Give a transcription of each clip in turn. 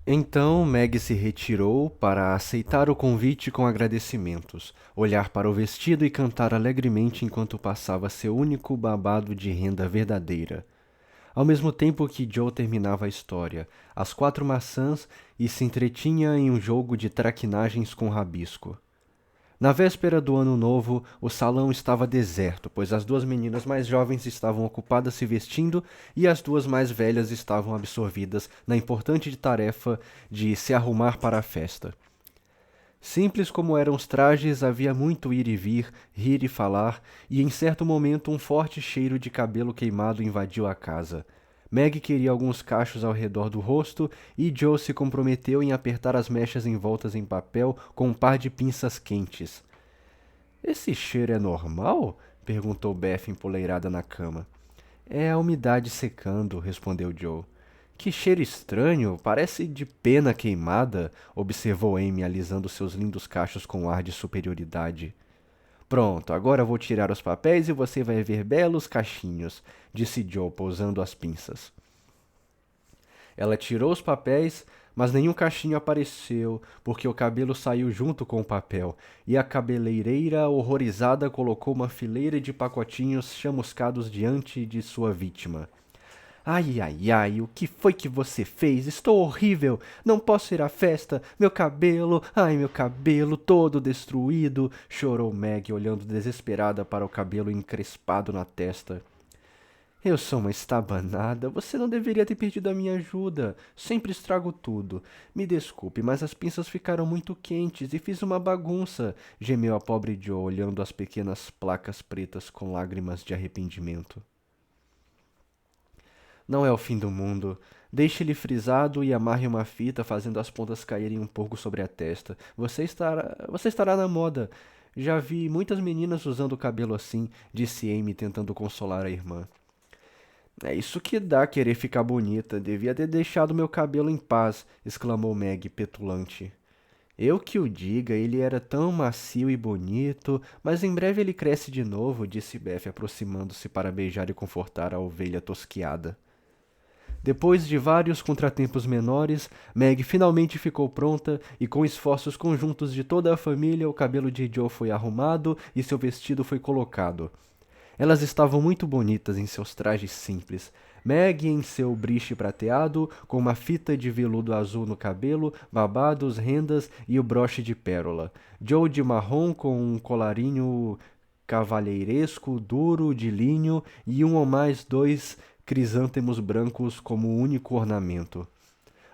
Então Meg se retirou para aceitar o convite com agradecimentos, olhar para o vestido e cantar alegremente enquanto passava seu único babado de renda verdadeira. Ao mesmo tempo que Joe terminava a história, as 4 maçãs e se entretinha em um jogo de traquinagens com rabisco. Na véspera do ano novo, o salão estava deserto, pois as 2 meninas mais jovens estavam ocupadas se vestindo e as 2 mais velhas estavam absorvidas na importante tarefa de se arrumar para a festa. Simples como eram os trajes, havia muito ir e vir, rir e falar, e em certo momento um forte cheiro de cabelo queimado invadiu a casa. Meg queria alguns cachos ao redor do rosto e Joe se comprometeu em apertar as mechas envoltas em papel com um par de pinças quentes. Esse cheiro é normal? Perguntou Beth empoleirada na cama. É a umidade secando, respondeu Joe. Que cheiro estranho, parece de pena queimada, observou Amy alisando seus lindos cachos com um ar de superioridade. Pronto, agora vou tirar os papéis e você vai ver belos cachinhos, disse Joe, pousando as pinças. Ela tirou os papéis, mas nenhum cachinho apareceu, porque o cabelo saiu junto com o papel, e a cabeleireira, horrorizada, colocou uma fileira de pacotinhos chamuscados diante de sua vítima. Ai, ai, ai, o que foi que você fez? Estou horrível! Não posso ir à festa! Meu cabelo! Ai, meu cabelo todo destruído! Chorou Meg, olhando desesperada para o cabelo encrespado na testa. Eu sou uma estabanada. Você não deveria ter pedido a minha ajuda. Sempre estrago tudo. Me desculpe, mas as pinças ficaram muito quentes e fiz uma bagunça, gemeu a pobre Joe, olhando as pequenas placas pretas com lágrimas de arrependimento. Não é o fim do mundo. Deixe-lhe frisado e amarre uma fita, fazendo as pontas caírem um pouco sobre a testa. Você estará na moda. Já vi muitas meninas usando o cabelo assim, disse Amy, tentando consolar a irmã. É isso que dá querer ficar bonita. Devia ter deixado meu cabelo em paz, exclamou Meg, petulante. Eu que o diga, ele era tão macio e bonito, mas em breve ele cresce de novo, disse Beth, aproximando-se para beijar e confortar a ovelha tosquiada. Depois de vários contratempos menores, Meg finalmente ficou pronta e, com esforços conjuntos de toda a família, o cabelo de Joe foi arrumado e seu vestido foi colocado. Elas estavam muito bonitas em seus trajes simples. Meg em seu briche prateado, com uma fita de veludo azul no cabelo, babados, rendas e o broche de pérola. Joe de marrom com um colarinho cavalheiresco, duro, de linho e um ou mais 2 crisântemos brancos como único ornamento.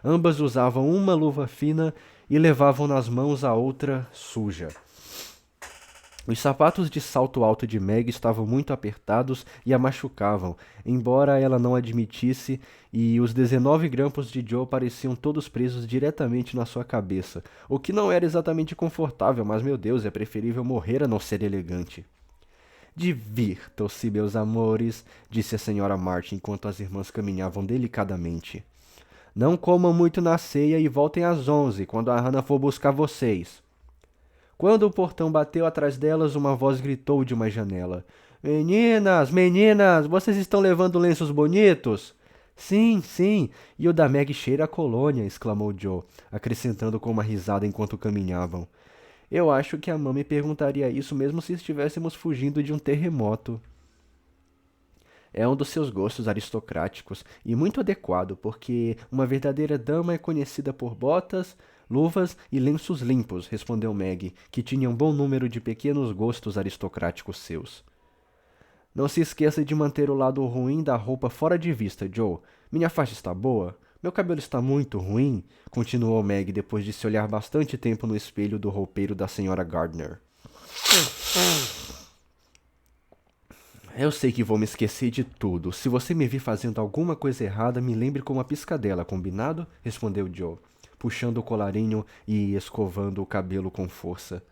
Ambas usavam uma luva fina e levavam nas mãos a outra suja. Os sapatos de salto alto de Meg estavam muito apertados e a machucavam, embora ela não admitisse, e os 19 grampos de Joe pareciam todos presos diretamente na sua cabeça, o que não era exatamente confortável, mas meu Deus, é preferível morrer a não ser elegante. Divirtam-se, meus amores, disse a senhora Martin enquanto as irmãs caminhavam delicadamente. Não comam muito na ceia e voltem às 11, quando a Hannah for buscar vocês. Quando o portão bateu atrás delas, uma voz gritou de uma janela. Meninas, meninas, vocês estão levando lenços bonitos? Sim, sim, e o da Meg cheira a colônia, exclamou Joe, acrescentando com uma risada enquanto caminhavam. Eu acho que a mãe me perguntaria isso mesmo se estivéssemos fugindo de um terremoto. É um dos seus gostos aristocráticos e muito adequado, porque uma verdadeira dama é conhecida por botas, luvas e lenços limpos, respondeu Meg, que tinha um bom número de pequenos gostos aristocráticos seus. Não se esqueça de manter o lado ruim da roupa fora de vista, Joe. Minha faixa está boa? Meu cabelo está muito ruim? Continuou Meg depois de se olhar bastante tempo no espelho do roupeiro da senhora Gardner. Eu sei que vou me esquecer de tudo. Se você me vir fazendo alguma coisa errada, me lembre com uma piscadela, combinado? Respondeu Joe, puxando o colarinho e escovando o cabelo com força.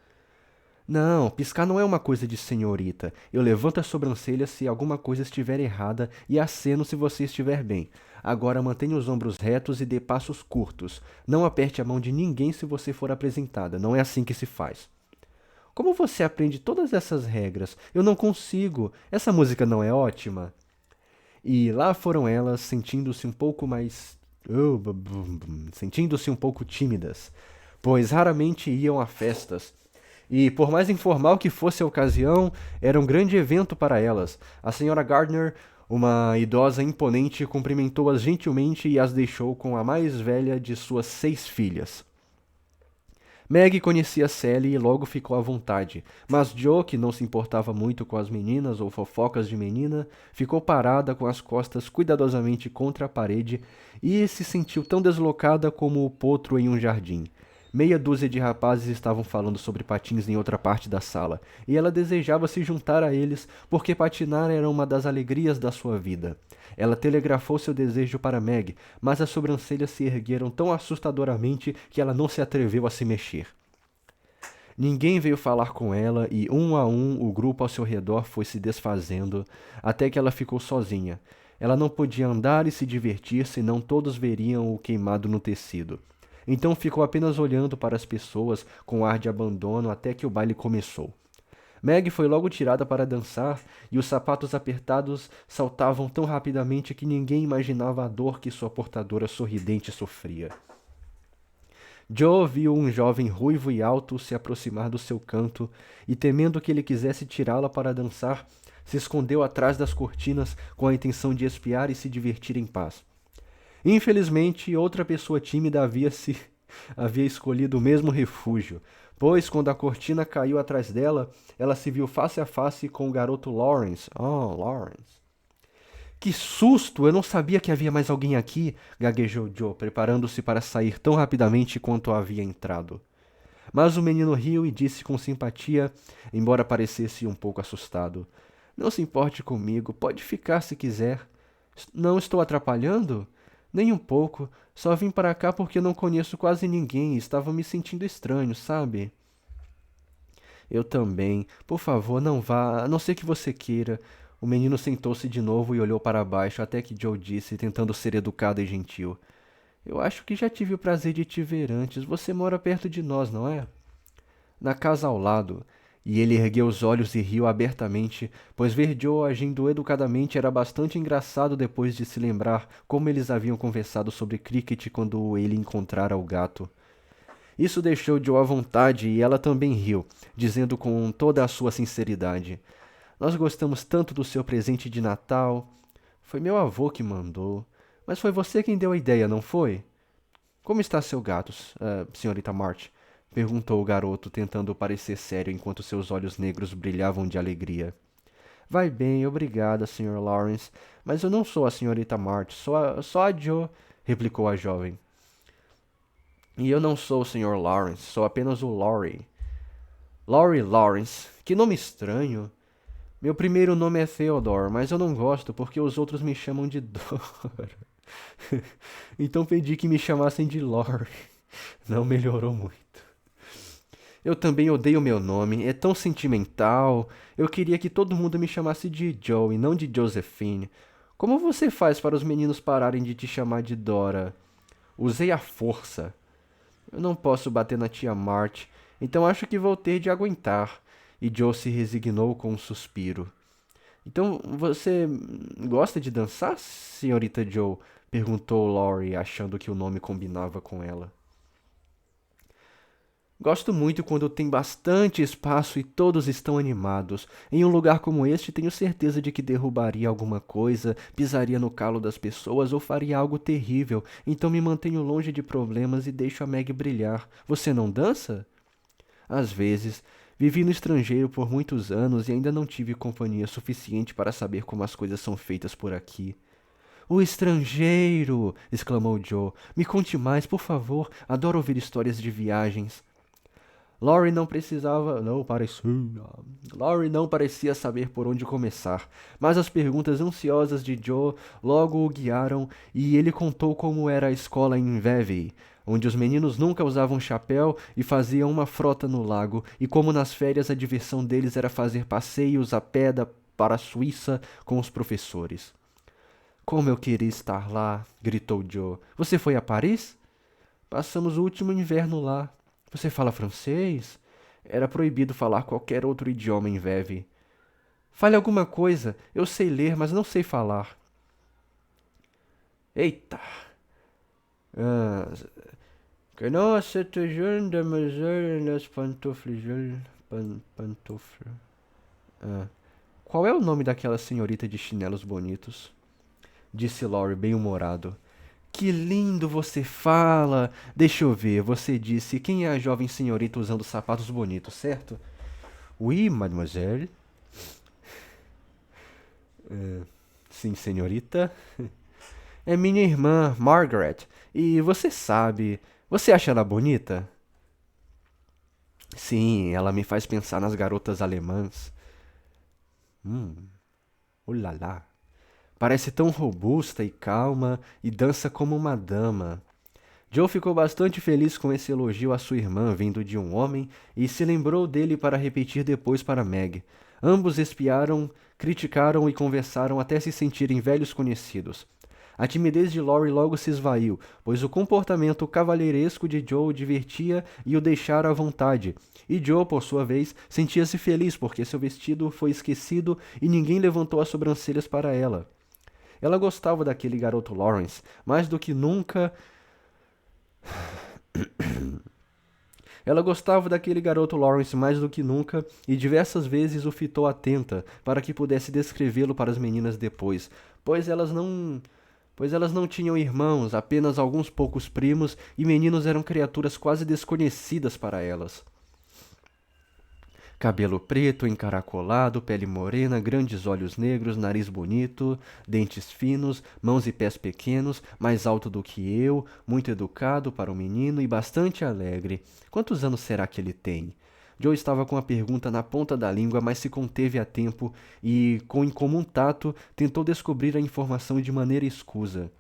Não, piscar não é uma coisa de senhorita. Eu levanto as sobrancelhas se alguma coisa estiver errada e aceno se você estiver bem. Agora mantenha os ombros retos e dê passos curtos. Não aperte a mão de ninguém se você for apresentada. Não é assim que se faz. Como você aprende todas essas regras? Eu não consigo. Essa música não é ótima? E lá foram elas, sentindo-se um pouco mais sentindo-se um pouco tímidas, pois raramente iam a festas. E, por mais informal que fosse a ocasião, era um grande evento para elas. A senhora Gardner, uma idosa imponente, cumprimentou-as gentilmente e as deixou com a mais velha de suas 6 filhas. Meg conhecia Sally e logo ficou à vontade, mas Joe, que não se importava muito com as meninas ou fofocas de menina, ficou parada com as costas cuidadosamente contra a parede e se sentiu tão deslocada como o potro em um jardim. Meia dúzia de rapazes estavam falando sobre patins em outra parte da sala, e ela desejava se juntar a eles porque patinar era uma das alegrias da sua vida. Ela telegrafou seu desejo para Meg, mas as sobrancelhas se ergueram tão assustadoramente que ela não se atreveu a se mexer. Ninguém veio falar com ela e, um a um, o grupo ao seu redor foi se desfazendo, até que ela ficou sozinha. Ela não podia andar e se divertir, senão todos veriam o queimado no tecido. Então ficou apenas olhando para as pessoas com ar de abandono até que o baile começou. Meg foi logo tirada para dançar e os sapatos apertados saltavam tão rapidamente que ninguém imaginava a dor que sua portadora sorridente sofria. Joe viu um jovem ruivo e alto se aproximar do seu canto e, temendo que ele quisesse tirá-la para dançar, se escondeu atrás das cortinas com a intenção de espiar e se divertir em paz. Infelizmente, outra pessoa tímida havia escolhido o mesmo refúgio, pois quando a cortina caiu atrás dela, ela se viu face a face com o garoto Lawrence. Oh, Lawrence. Que susto! Eu não sabia que havia mais alguém aqui, gaguejou Joe, preparando-se para sair tão rapidamente quanto havia entrado. Mas o menino riu e disse com simpatia, embora parecesse um pouco assustado: Não se importe comigo, pode ficar se quiser. Não estou atrapalhando? Nem um pouco. Só vim para cá porque não conheço quase ninguém e estava me sentindo estranho, sabe? Eu também. Por favor, não vá, a não ser que você queira. O menino sentou-se de novo e olhou para baixo até que Joe disse, tentando ser educado e gentil: Eu acho que já tive o prazer de te ver antes. Você mora perto de nós, não é? Na casa ao lado. E ele ergueu os olhos e riu abertamente, pois ver Joe agindo educadamente era bastante engraçado depois de se lembrar como eles haviam conversado sobre cricket quando ele encontrara o gato. Isso deixou Joe à vontade e ela também riu, dizendo com toda a sua sinceridade: Nós gostamos tanto do seu presente de Natal. Foi meu avô que mandou. Mas foi você quem deu a ideia, não foi? Como está seu gato, senhorita March? Perguntou o garoto, tentando parecer sério enquanto seus olhos negros brilhavam de alegria. Vai bem, obrigada, Sr. Lawrence. Mas eu não sou a senhorita March, só a Joe, replicou a jovem. E eu não sou o Sr. Lawrence, sou apenas o Laurie. Laurie Lawrence, que nome estranho. Meu primeiro nome é Theodore, mas eu não gosto porque os outros me chamam de Dora. Então pedi que me chamassem de Laurie. Não melhorou muito. Eu também odeio meu nome, é tão sentimental. Eu queria que todo mundo me chamasse de Joe e não de Josephine. Como você faz para os meninos pararem de te chamar de Dora? Usei a força. Eu não posso bater na tia March, então acho que vou ter de aguentar. E Joe se resignou com um suspiro. Então você gosta de dançar, senhorita Joe? Perguntou Laurie, achando que o nome combinava com ela. Gosto muito quando tem bastante espaço e todos estão animados. Em um lugar como este, tenho certeza de que derrubaria alguma coisa, pisaria no calo das pessoas ou faria algo terrível. Então me mantenho longe de problemas e deixo a Meg brilhar. Você não dança? Às vezes. Vivi no estrangeiro por muitos anos e ainda não tive companhia suficiente para saber como as coisas são feitas por aqui. O estrangeiro! Exclamou Joe. Me conte mais, por favor. Adoro ouvir histórias de viagens. Laurie não precisava, não parecia. Laurie não parecia saber por onde começar, mas as perguntas ansiosas de Joe logo o guiaram e ele contou como era a escola em Vevey, onde os meninos nunca usavam chapéu e faziam uma frota no lago, e como nas férias a diversão deles era fazer passeios a pé para a Suíça com os professores. Como eu queria estar lá, gritou Joe. Você foi a Paris? Passamos o último inverno lá. Você fala francês? Era proibido falar qualquer outro idioma em Vevey. Fale alguma coisa. Eu sei ler, mas não sei falar. Eita! Ah, que não aceito jeune demoiselle nas pantufles pantufle. Ah. Qual é o nome daquela senhorita de chinelos bonitos? Disse Laurie bem-humorado. Que lindo você fala! Deixa eu ver, você disse quem é a jovem senhorita usando sapatos bonitos, certo? Oui, mademoiselle. Sim, senhorita. É minha irmã, Margaret. E você sabe, você acha ela bonita? Sim, ela me faz pensar nas garotas alemãs. Ulala. Parece tão robusta e calma e dança como uma dama. Joe ficou bastante feliz com esse elogio à sua irmã vindo de um homem e se lembrou dele para repetir depois para Meg. Ambos espiaram, criticaram e conversaram até se sentirem velhos conhecidos. A timidez de Laurie logo se esvaiu, pois o comportamento cavalheiresco de Joe o divertia e o deixara à vontade. E Joe, por sua vez, sentia-se feliz porque seu vestido foi esquecido e ninguém levantou as sobrancelhas para ela. Ela gostava daquele garoto Lawrence, mais do que nunca. Ela gostava daquele garoto Lawrence mais do que nunca e diversas vezes o fitou atenta para que pudesse descrevê-lo para as meninas depois, pois elas não pois elas não tinham irmãos, apenas alguns poucos primos, e meninos eram criaturas quase desconhecidas para elas. Cabelo preto, encaracolado, pele morena, grandes olhos negros, nariz bonito, dentes finos, mãos e pés pequenos, mais alto do que eu, muito educado para um menino e bastante alegre. Quantos anos será que ele tem? Joe estava com a pergunta na ponta da língua, mas se conteve a tempo e, com incomum tato, tentou descobrir a informação de maneira escusa.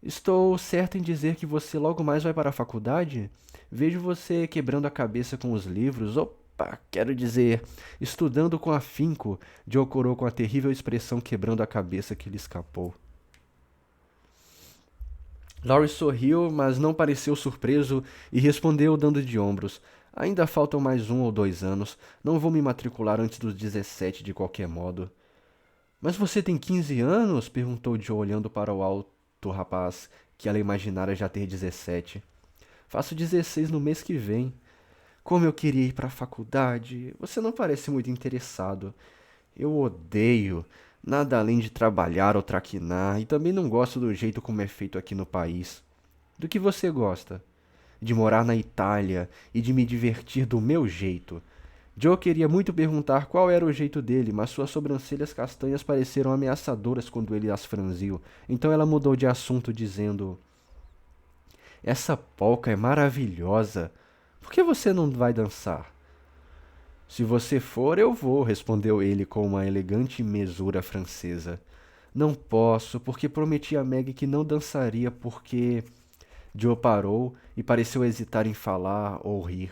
Estou certo em dizer que você logo mais vai para a faculdade? Vejo você quebrando a cabeça com os livros. Opa, quero dizer, estudando com afinco, Joe corou com a terrível expressão quebrando a cabeça que lhe escapou. Laurie sorriu, mas não pareceu surpreso e respondeu dando de ombros. Ainda faltam mais 1 ou 2 anos. Não vou me matricular antes dos 17 de qualquer modo. Mas você tem 15 anos? Perguntou Joe olhando para o alto rapaz, que ela imaginara já ter 17. Faço 16 no mês que vem. Como eu queria ir para a faculdade. Você não parece muito interessado. Eu odeio. Nada além de trabalhar ou traquinar, e também não gosto do jeito como é feito aqui no país. Do que você gosta? De morar na Itália e de me divertir do meu jeito. Joe queria muito perguntar qual era o jeito dele, mas suas sobrancelhas castanhas pareceram ameaçadoras quando ele as franziu. Então ela mudou de assunto, dizendo: Essa polca é maravilhosa. Por que você não vai dançar? Se você for, eu vou, respondeu ele com uma elegante mesura francesa. Não posso, porque prometi a Meg que não dançaria porque. Joe parou e pareceu hesitar em falar ou rir.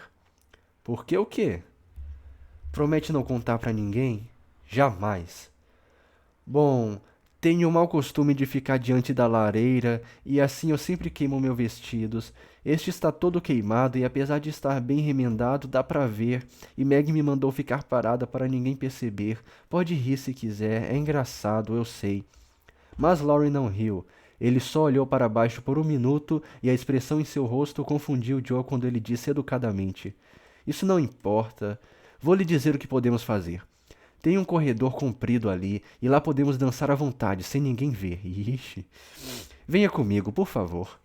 Por que o quê? Promete não contar pra ninguém? Jamais. Bom, tenho o mau costume de ficar diante da lareira e assim eu sempre queimo meus vestidos. Este está todo queimado e apesar de estar bem remendado, dá pra ver. E Meg me mandou ficar parada para ninguém perceber. Pode rir se quiser, é engraçado, eu sei. Mas Laurie não riu. Ele só olhou para baixo por um minuto e a expressão em seu rosto confundiu Joe quando ele disse educadamente: Isso não importa. Vou lhe dizer o que podemos fazer. Tem um corredor comprido ali e lá podemos dançar à vontade, sem ninguém ver. Ixi. Venha comigo, por favor.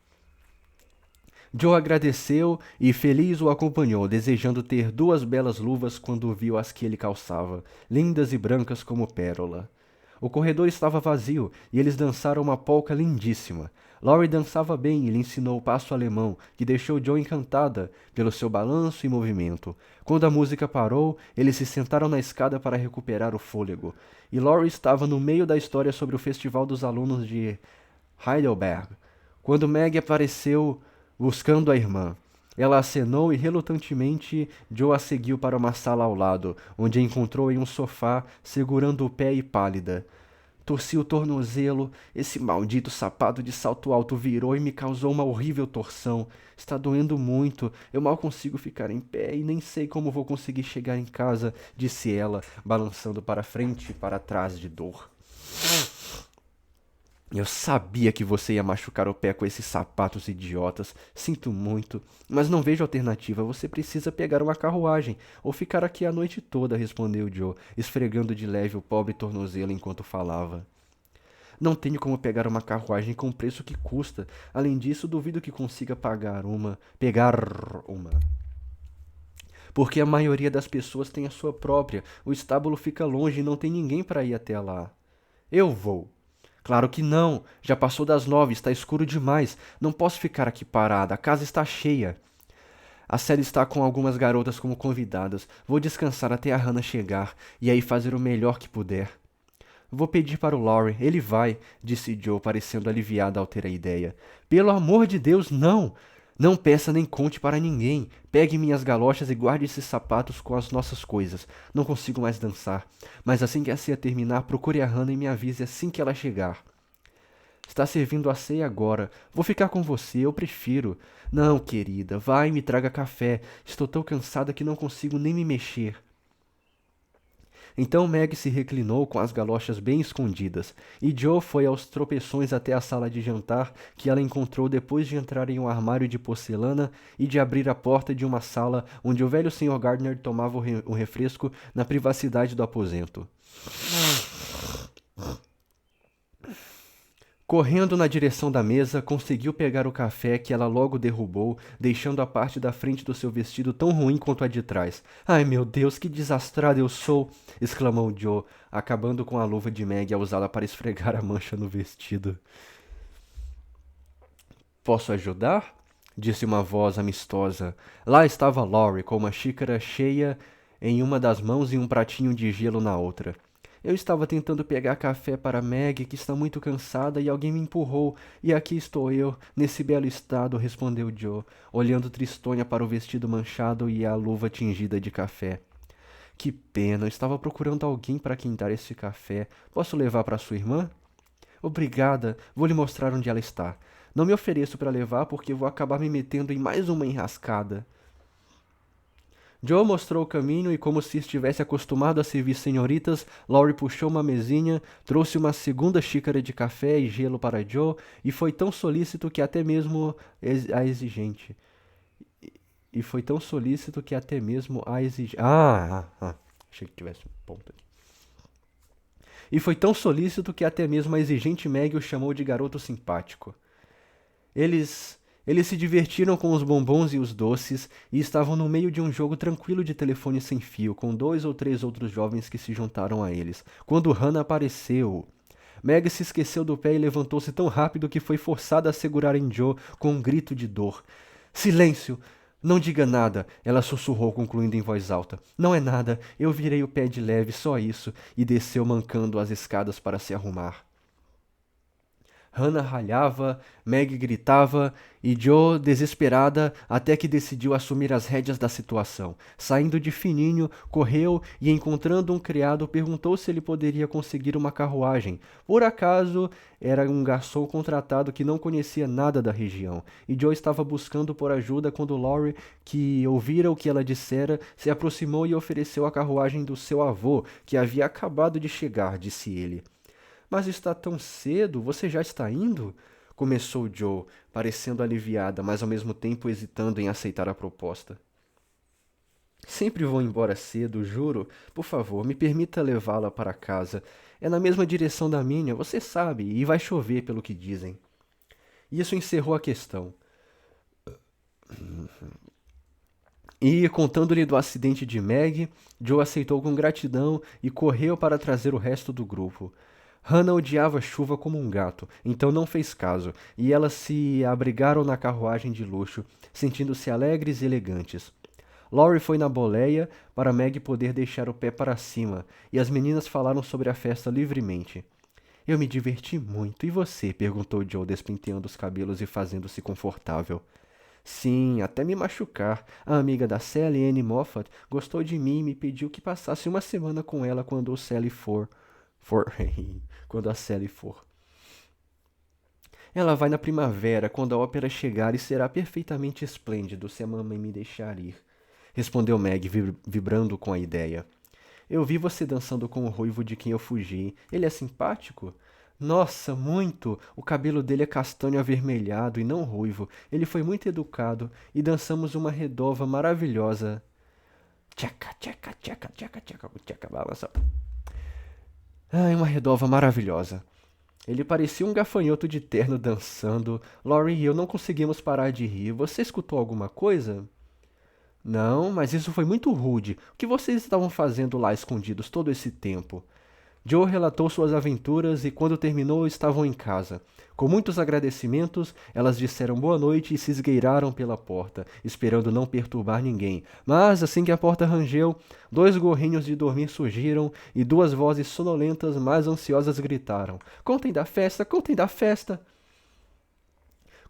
Joe agradeceu e feliz o acompanhou, desejando ter 2 belas luvas quando viu as que ele calçava, lindas e brancas como pérola. O corredor estava vazio e eles dançaram uma polca lindíssima. Laurie dançava bem e lhe ensinou o passo alemão, que deixou Joe encantada pelo seu balanço e movimento. Quando a música parou, eles se sentaram na escada para recuperar o fôlego. E Laurie estava no meio da história sobre o festival dos alunos de Heidelberg, quando Meg apareceu buscando a irmã. Ela acenou e relutantemente Joe a seguiu para uma sala ao lado, onde a encontrou em um sofá, segurando o pé e pálida. Torci o tornozelo, esse maldito sapato de salto alto virou e me causou uma horrível torção. Está doendo muito, eu mal consigo ficar em pé e nem sei como vou conseguir chegar em casa, disse ela, balançando para frente e para trás de dor. Eu sabia que você ia machucar o pé com esses sapatos idiotas. Sinto muito, mas não vejo alternativa. Você precisa pegar uma carruagem ou ficar aqui a noite toda, respondeu Joe, esfregando de leve o pobre tornozelo enquanto falava. Não tenho como pegar uma carruagem com o preço que custa. Além disso, duvido que consiga pegar uma. Porque a maioria das pessoas tem a sua própria. O estábulo fica longe e não tem ninguém para ir até lá. Eu vou. Claro que não. Já passou das 9, está escuro demais. Não posso ficar aqui parada. A casa está cheia. A Sally está com algumas garotas como convidadas. Vou descansar até a Hannah chegar e aí fazer o melhor que puder. Vou pedir para o Laurie. Ele vai, disse Joe, parecendo aliviada ao ter a ideia. Pelo amor de Deus, não! Não peça nem conte para ninguém. Pegue minhas galochas e guarde esses sapatos com as nossas coisas. Não consigo mais dançar. Mas assim que a ceia terminar, procure a Hannah e me avise assim que ela chegar. Está servindo a ceia agora. Vou ficar com você, eu prefiro. Não, querida, vai e me traga café. Estou tão cansada que não consigo nem me mexer. Então Meg se reclinou com as galochas bem escondidas, e Joe foi aos tropeções até a sala de jantar que ela encontrou depois de entrar em um armário de porcelana e de abrir a porta de uma sala onde o velho Sr. Gardner tomava um refresco na privacidade do aposento. Correndo na direção da mesa, conseguiu pegar o café que ela logo derrubou, deixando a parte da frente do seu vestido tão ruim quanto a de trás. Ai, meu Deus, que desastrado eu sou! Exclamou Joe, acabando com a luva de Meg ao usá-la para esfregar a mancha no vestido. Posso ajudar? Disse uma voz amistosa. Lá estava Laurie, com uma xícara cheia em uma das mãos e um pratinho de gelo na outra. Eu estava tentando pegar café para Meg, que está muito cansada, e alguém me empurrou, e aqui estou eu, nesse belo estado, respondeu Joe, olhando tristonha para o vestido manchado e a luva tingida de café. Que pena, eu estava procurando alguém para quem dar esse café. Posso levar para sua irmã? Obrigada, vou lhe mostrar onde ela está. Não me ofereço para levar porque vou acabar me metendo em mais uma enrascada. Joe mostrou o caminho e, como se estivesse acostumado a servir senhoritas, Laurie puxou uma mesinha, trouxe uma segunda xícara de café e gelo para Joe e foi tão solícito que até mesmo a exigente. E foi tão solícito que até mesmo a exigente. Achei que tivesse um ponto aqui. E foi tão solícito que até mesmo a exigente Meg o chamou de garoto simpático. Eles se divertiram com os bombons e os doces e estavam no meio de um jogo tranquilo de telefone sem fio, com 2 ou 3 outros jovens que se juntaram a eles, quando Hannah apareceu. Meg se esqueceu do pé e levantou-se tão rápido que foi forçada a segurar em Joe com um grito de dor. Silêncio! Não diga nada, ela sussurrou, concluindo em voz alta. Não é nada, eu virei o pé de leve, só isso, e desceu mancando as escadas para se arrumar. Hannah ralhava, Meg gritava e Joe desesperada até que decidiu assumir as rédeas da situação. Saindo de fininho, correu e encontrando um criado perguntou se ele poderia conseguir uma carruagem. Por acaso, era um garçom contratado que não conhecia nada da região e Joe estava buscando por ajuda quando Laurie, que ouvira o que ela dissera, se aproximou e ofereceu a carruagem do seu avô, que havia acabado de chegar, disse ele. Mas está tão cedo, você já está indo? Começou Joe, parecendo aliviada, mas ao mesmo tempo hesitando em aceitar a proposta. Sempre vou embora cedo, juro. Por favor, me permita levá-la para casa. É na mesma direção da minha, você sabe, e vai chover, pelo que dizem. Isso encerrou a questão. E, contando-lhe do acidente de Meg, Joe aceitou com gratidão e correu para trazer o resto do grupo. Hannah odiava a chuva como um gato, então não fez caso, e elas se abrigaram na carruagem de luxo, sentindo-se alegres e elegantes. Laurie foi na boleia para Meg poder deixar o pé para cima, e as meninas falaram sobre a festa livremente. Eu me diverti muito. E você? Perguntou Joe, despenteando os cabelos e fazendo-se confortável. Sim, até me machucar. A amiga da Sally, Annie Moffat, gostou de mim e me pediu que passasse uma semana com ela quando o Sally quando a Sally for. Ela vai na primavera, quando a ópera chegar, e será perfeitamente esplêndido se a mamãe me deixar ir. Respondeu Meg, vibrando com a ideia. Eu vi você dançando com o ruivo de quem eu fugi. Ele é simpático? Nossa, muito! O cabelo dele é castanho avermelhado e não ruivo. Ele foi muito educado e dançamos uma redova maravilhosa. Tchaca, tchaca, tchaca, tchaca, tchaca, tchaca, balança. Ai, uma redova maravilhosa. Ele parecia um gafanhoto de terno dançando. Laurie e eu não conseguimos parar de rir. Você escutou alguma coisa? Não, mas isso foi muito rude. O que vocês estavam fazendo lá escondidos todo esse tempo? Joe relatou suas aventuras e, quando terminou, estavam em casa. Com muitos agradecimentos, elas disseram boa noite e se esgueiraram pela porta, esperando não perturbar ninguém. Mas, assim que a porta rangeu, dois gorrinhos de dormir surgiram e duas vozes sonolentas, mais ansiosas, gritaram: Contem da festa! Contem da festa!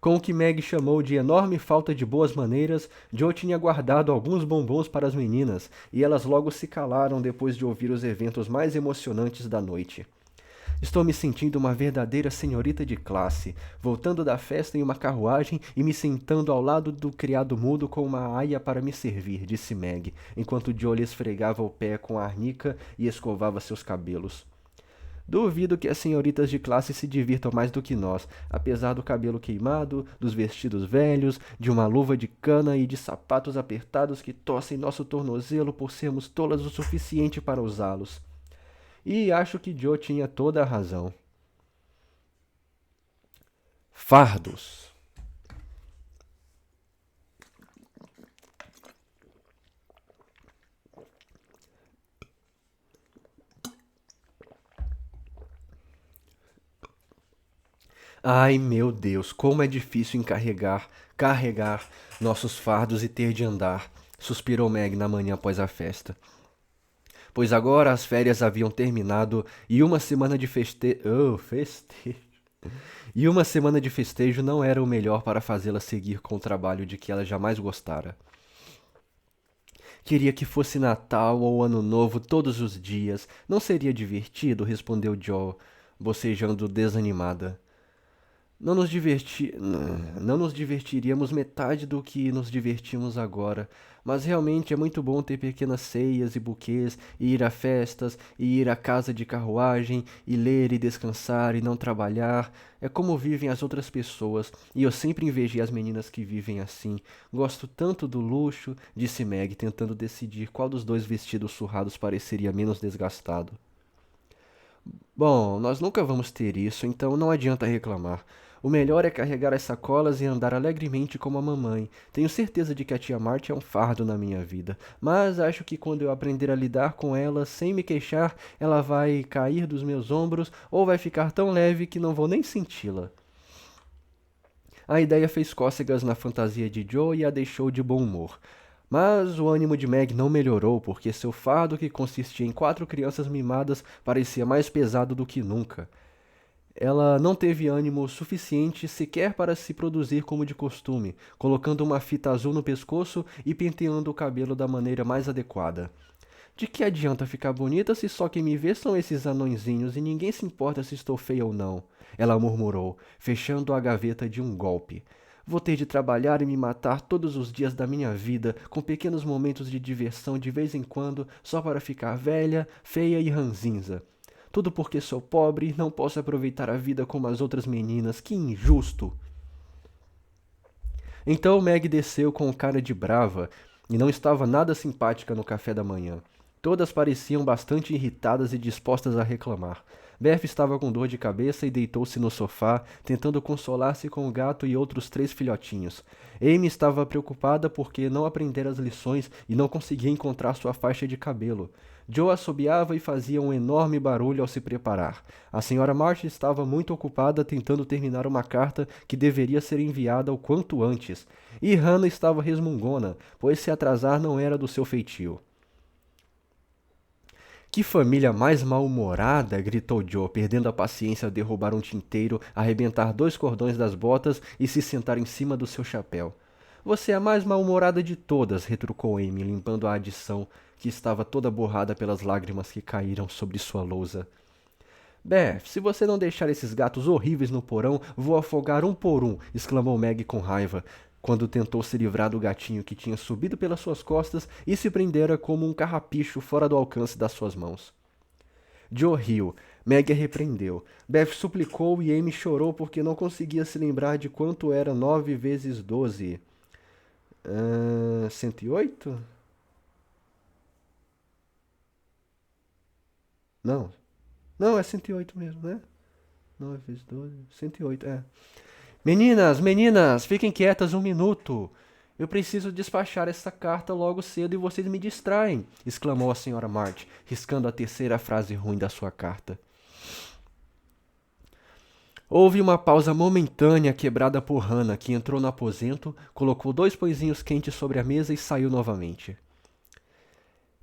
Com o que Meg chamou de enorme falta de boas maneiras, Joe tinha guardado alguns bombons para as meninas, e elas logo se calaram depois de ouvir os eventos mais emocionantes da noite. Estou me sentindo uma verdadeira senhorita de classe, voltando da festa em uma carruagem e me sentando ao lado do criado mudo com uma aia para me servir, disse Meg, enquanto Joe lhe esfregava o pé com a arnica e escovava seus cabelos. Duvido que as senhoritas de classe se divirtam mais do que nós, apesar do cabelo queimado, dos vestidos velhos, de uma luva de cana e de sapatos apertados que torcem nosso tornozelo por sermos tolas o suficiente para usá-los. E acho que Joe tinha toda a razão. Fardos. Ai, meu Deus, como é difícil carregar nossos fardos e ter de andar, suspirou Meg na manhã após a festa. Pois agora as férias haviam terminado e uma semana de festejo. E uma semana de festejo não era o melhor para fazê-la seguir com o trabalho de que ela jamais gostara. Queria que fosse Natal ou Ano Novo todos os dias. Não seria divertido? Respondeu Joe, bocejando desanimada. Não nos divertiríamos metade do que nos divertimos agora, mas realmente é muito bom ter pequenas ceias e buquês, e ir a festas, e ir à casa de carruagem, e ler e descansar e não trabalhar. É como vivem as outras pessoas, e eu sempre invejei as meninas que vivem assim. Gosto tanto do luxo, disse Meg, tentando decidir qual dos dois vestidos surrados pareceria menos desgastado. Bom, nós nunca vamos ter isso, então não adianta reclamar. O melhor é carregar as sacolas e andar alegremente como a mamãe. Tenho certeza de que a tia Marty é um fardo na minha vida, mas acho que quando eu aprender a lidar com ela sem me queixar, ela vai cair dos meus ombros ou vai ficar tão leve que não vou nem senti-la. A ideia fez cócegas na fantasia de Joe e a deixou de bom humor. Mas o ânimo de Meg não melhorou porque seu fardo, que consistia em 4 crianças mimadas, parecia mais pesado do que nunca. Ela não teve ânimo suficiente sequer para se produzir como de costume, colocando uma fita azul no pescoço e penteando o cabelo da maneira mais adequada. De que adianta ficar bonita se só quem me vê são esses anõezinhos e ninguém se importa se estou feia ou não? Ela murmurou, fechando a gaveta de um golpe. Vou ter de trabalhar e me matar todos os dias da minha vida, com pequenos momentos de diversão de vez em quando, só para ficar velha, feia e ranzinza. Tudo porque sou pobre e não posso aproveitar a vida como as outras meninas. Que injusto! Então Meg desceu com cara de brava e não estava nada simpática no café da manhã. Todas pareciam bastante irritadas e dispostas a reclamar. Beth estava com dor de cabeça e deitou-se no sofá, tentando consolar-se com o gato e outros 3 filhotinhos. Amy estava preocupada porque não aprendera as lições e não conseguia encontrar sua faixa de cabelo. Joe assobiava e fazia um enorme barulho ao se preparar. A senhora March estava muito ocupada tentando terminar uma carta que deveria ser enviada o quanto antes. E Hannah estava resmungona, pois se atrasar não era do seu feitio. Que família mais mal-humorada! Gritou Joe, perdendo a paciência ao derrubar um tinteiro, arrebentar 2 cordões das botas e se sentar em cima do seu chapéu. Você é a mais mal-humorada de todas, retrucou Amy, limpando a adição, que estava toda borrada pelas lágrimas que caíram sobre sua lousa. Beth, se você não deixar esses gatos horríveis no porão, vou afogar um por um, exclamou Meg com raiva, quando tentou se livrar do gatinho que tinha subido pelas suas costas e se prendera como um carrapicho fora do alcance das suas mãos. Joe riu. Meg a repreendeu. Beth suplicou e Amy chorou porque não conseguia se lembrar de quanto era 9 vezes 12. 108? Não. Não, é 108 mesmo, né? 9 vezes 12, 108, é. Meninas, meninas, fiquem quietas um minuto. Eu preciso despachar essa carta logo cedo e vocês me distraem, exclamou a senhora March, riscando a terceira frase ruim da sua carta. Houve uma pausa momentânea quebrada por Hannah, que entrou no aposento, colocou 2 pãezinhos quentes sobre a mesa e saiu novamente.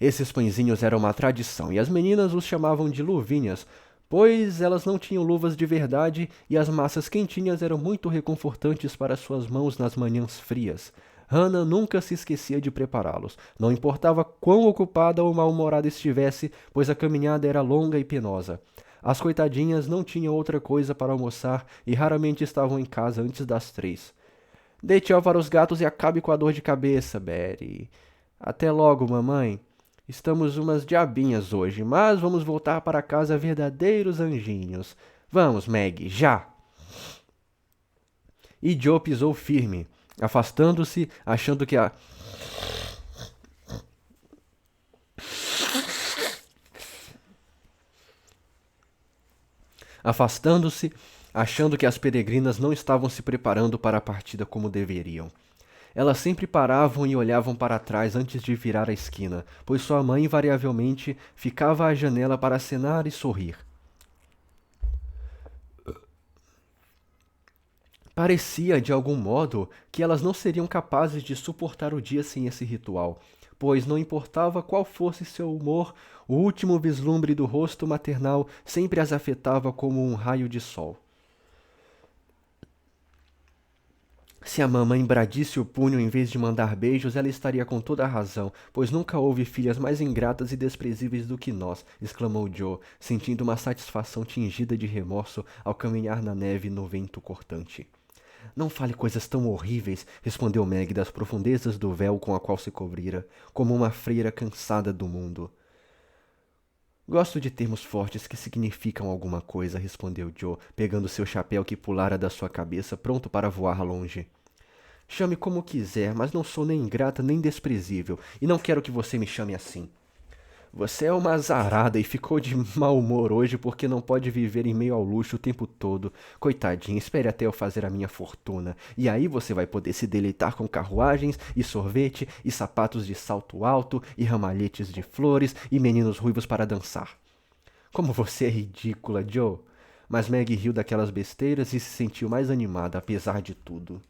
Esses pãezinhos eram uma tradição, e as meninas os chamavam de luvinhas, pois elas não tinham luvas de verdade e as massas quentinhas eram muito reconfortantes para suas mãos nas manhãs frias. Hannah nunca se esquecia de prepará-los, não importava quão ocupada ou mal-humorada estivesse, pois a caminhada era longa e penosa. As coitadinhas não tinham outra coisa para almoçar e raramente estavam em casa antes das 3. Dê tchau para os gatos e acabe com a dor de cabeça, Betty. Até logo, mamãe. Estamos umas diabinhas hoje, mas vamos voltar para casa verdadeiros anjinhos. Vamos, Meg, já! E Joe pisou firme, afastando-se, achando que a... Afastando-se, achando que as peregrinas não estavam se preparando para a partida como deveriam. Elas sempre paravam e olhavam para trás antes de virar a esquina, pois sua mãe invariavelmente ficava à janela para acenar e sorrir. Parecia, de algum modo, que elas não seriam capazes de suportar o dia sem esse ritual, pois não importava qual fosse seu humor, o último vislumbre do rosto maternal sempre as afetava como um raio de sol. Se a mamãe bradisse o punho em vez de mandar beijos, ela estaria com toda a razão, pois nunca houve filhas mais ingratas e desprezíveis do que nós, exclamou Joe, sentindo uma satisfação tingida de remorso ao caminhar na neve no vento cortante. Não fale coisas tão horríveis, respondeu Meg das profundezas do véu com a qual se cobrira, como uma freira cansada do mundo. Gosto de termos fortes que significam alguma coisa, respondeu Joe, pegando seu chapéu que pulara da sua cabeça, pronto para voar longe. Chame como quiser, mas não sou nem ingrata nem desprezível, e não quero que você me chame assim. Você é uma azarada e ficou de mau humor hoje porque não pode viver em meio ao luxo o tempo todo. Coitadinha, espere até eu fazer a minha fortuna. E aí você vai poder se deleitar com carruagens e sorvete e sapatos de salto alto e ramalhetes de flores e meninos ruivos para dançar. Como você é ridícula, Joe. Mas Meg riu daquelas besteiras e se sentiu mais animada, apesar de tudo.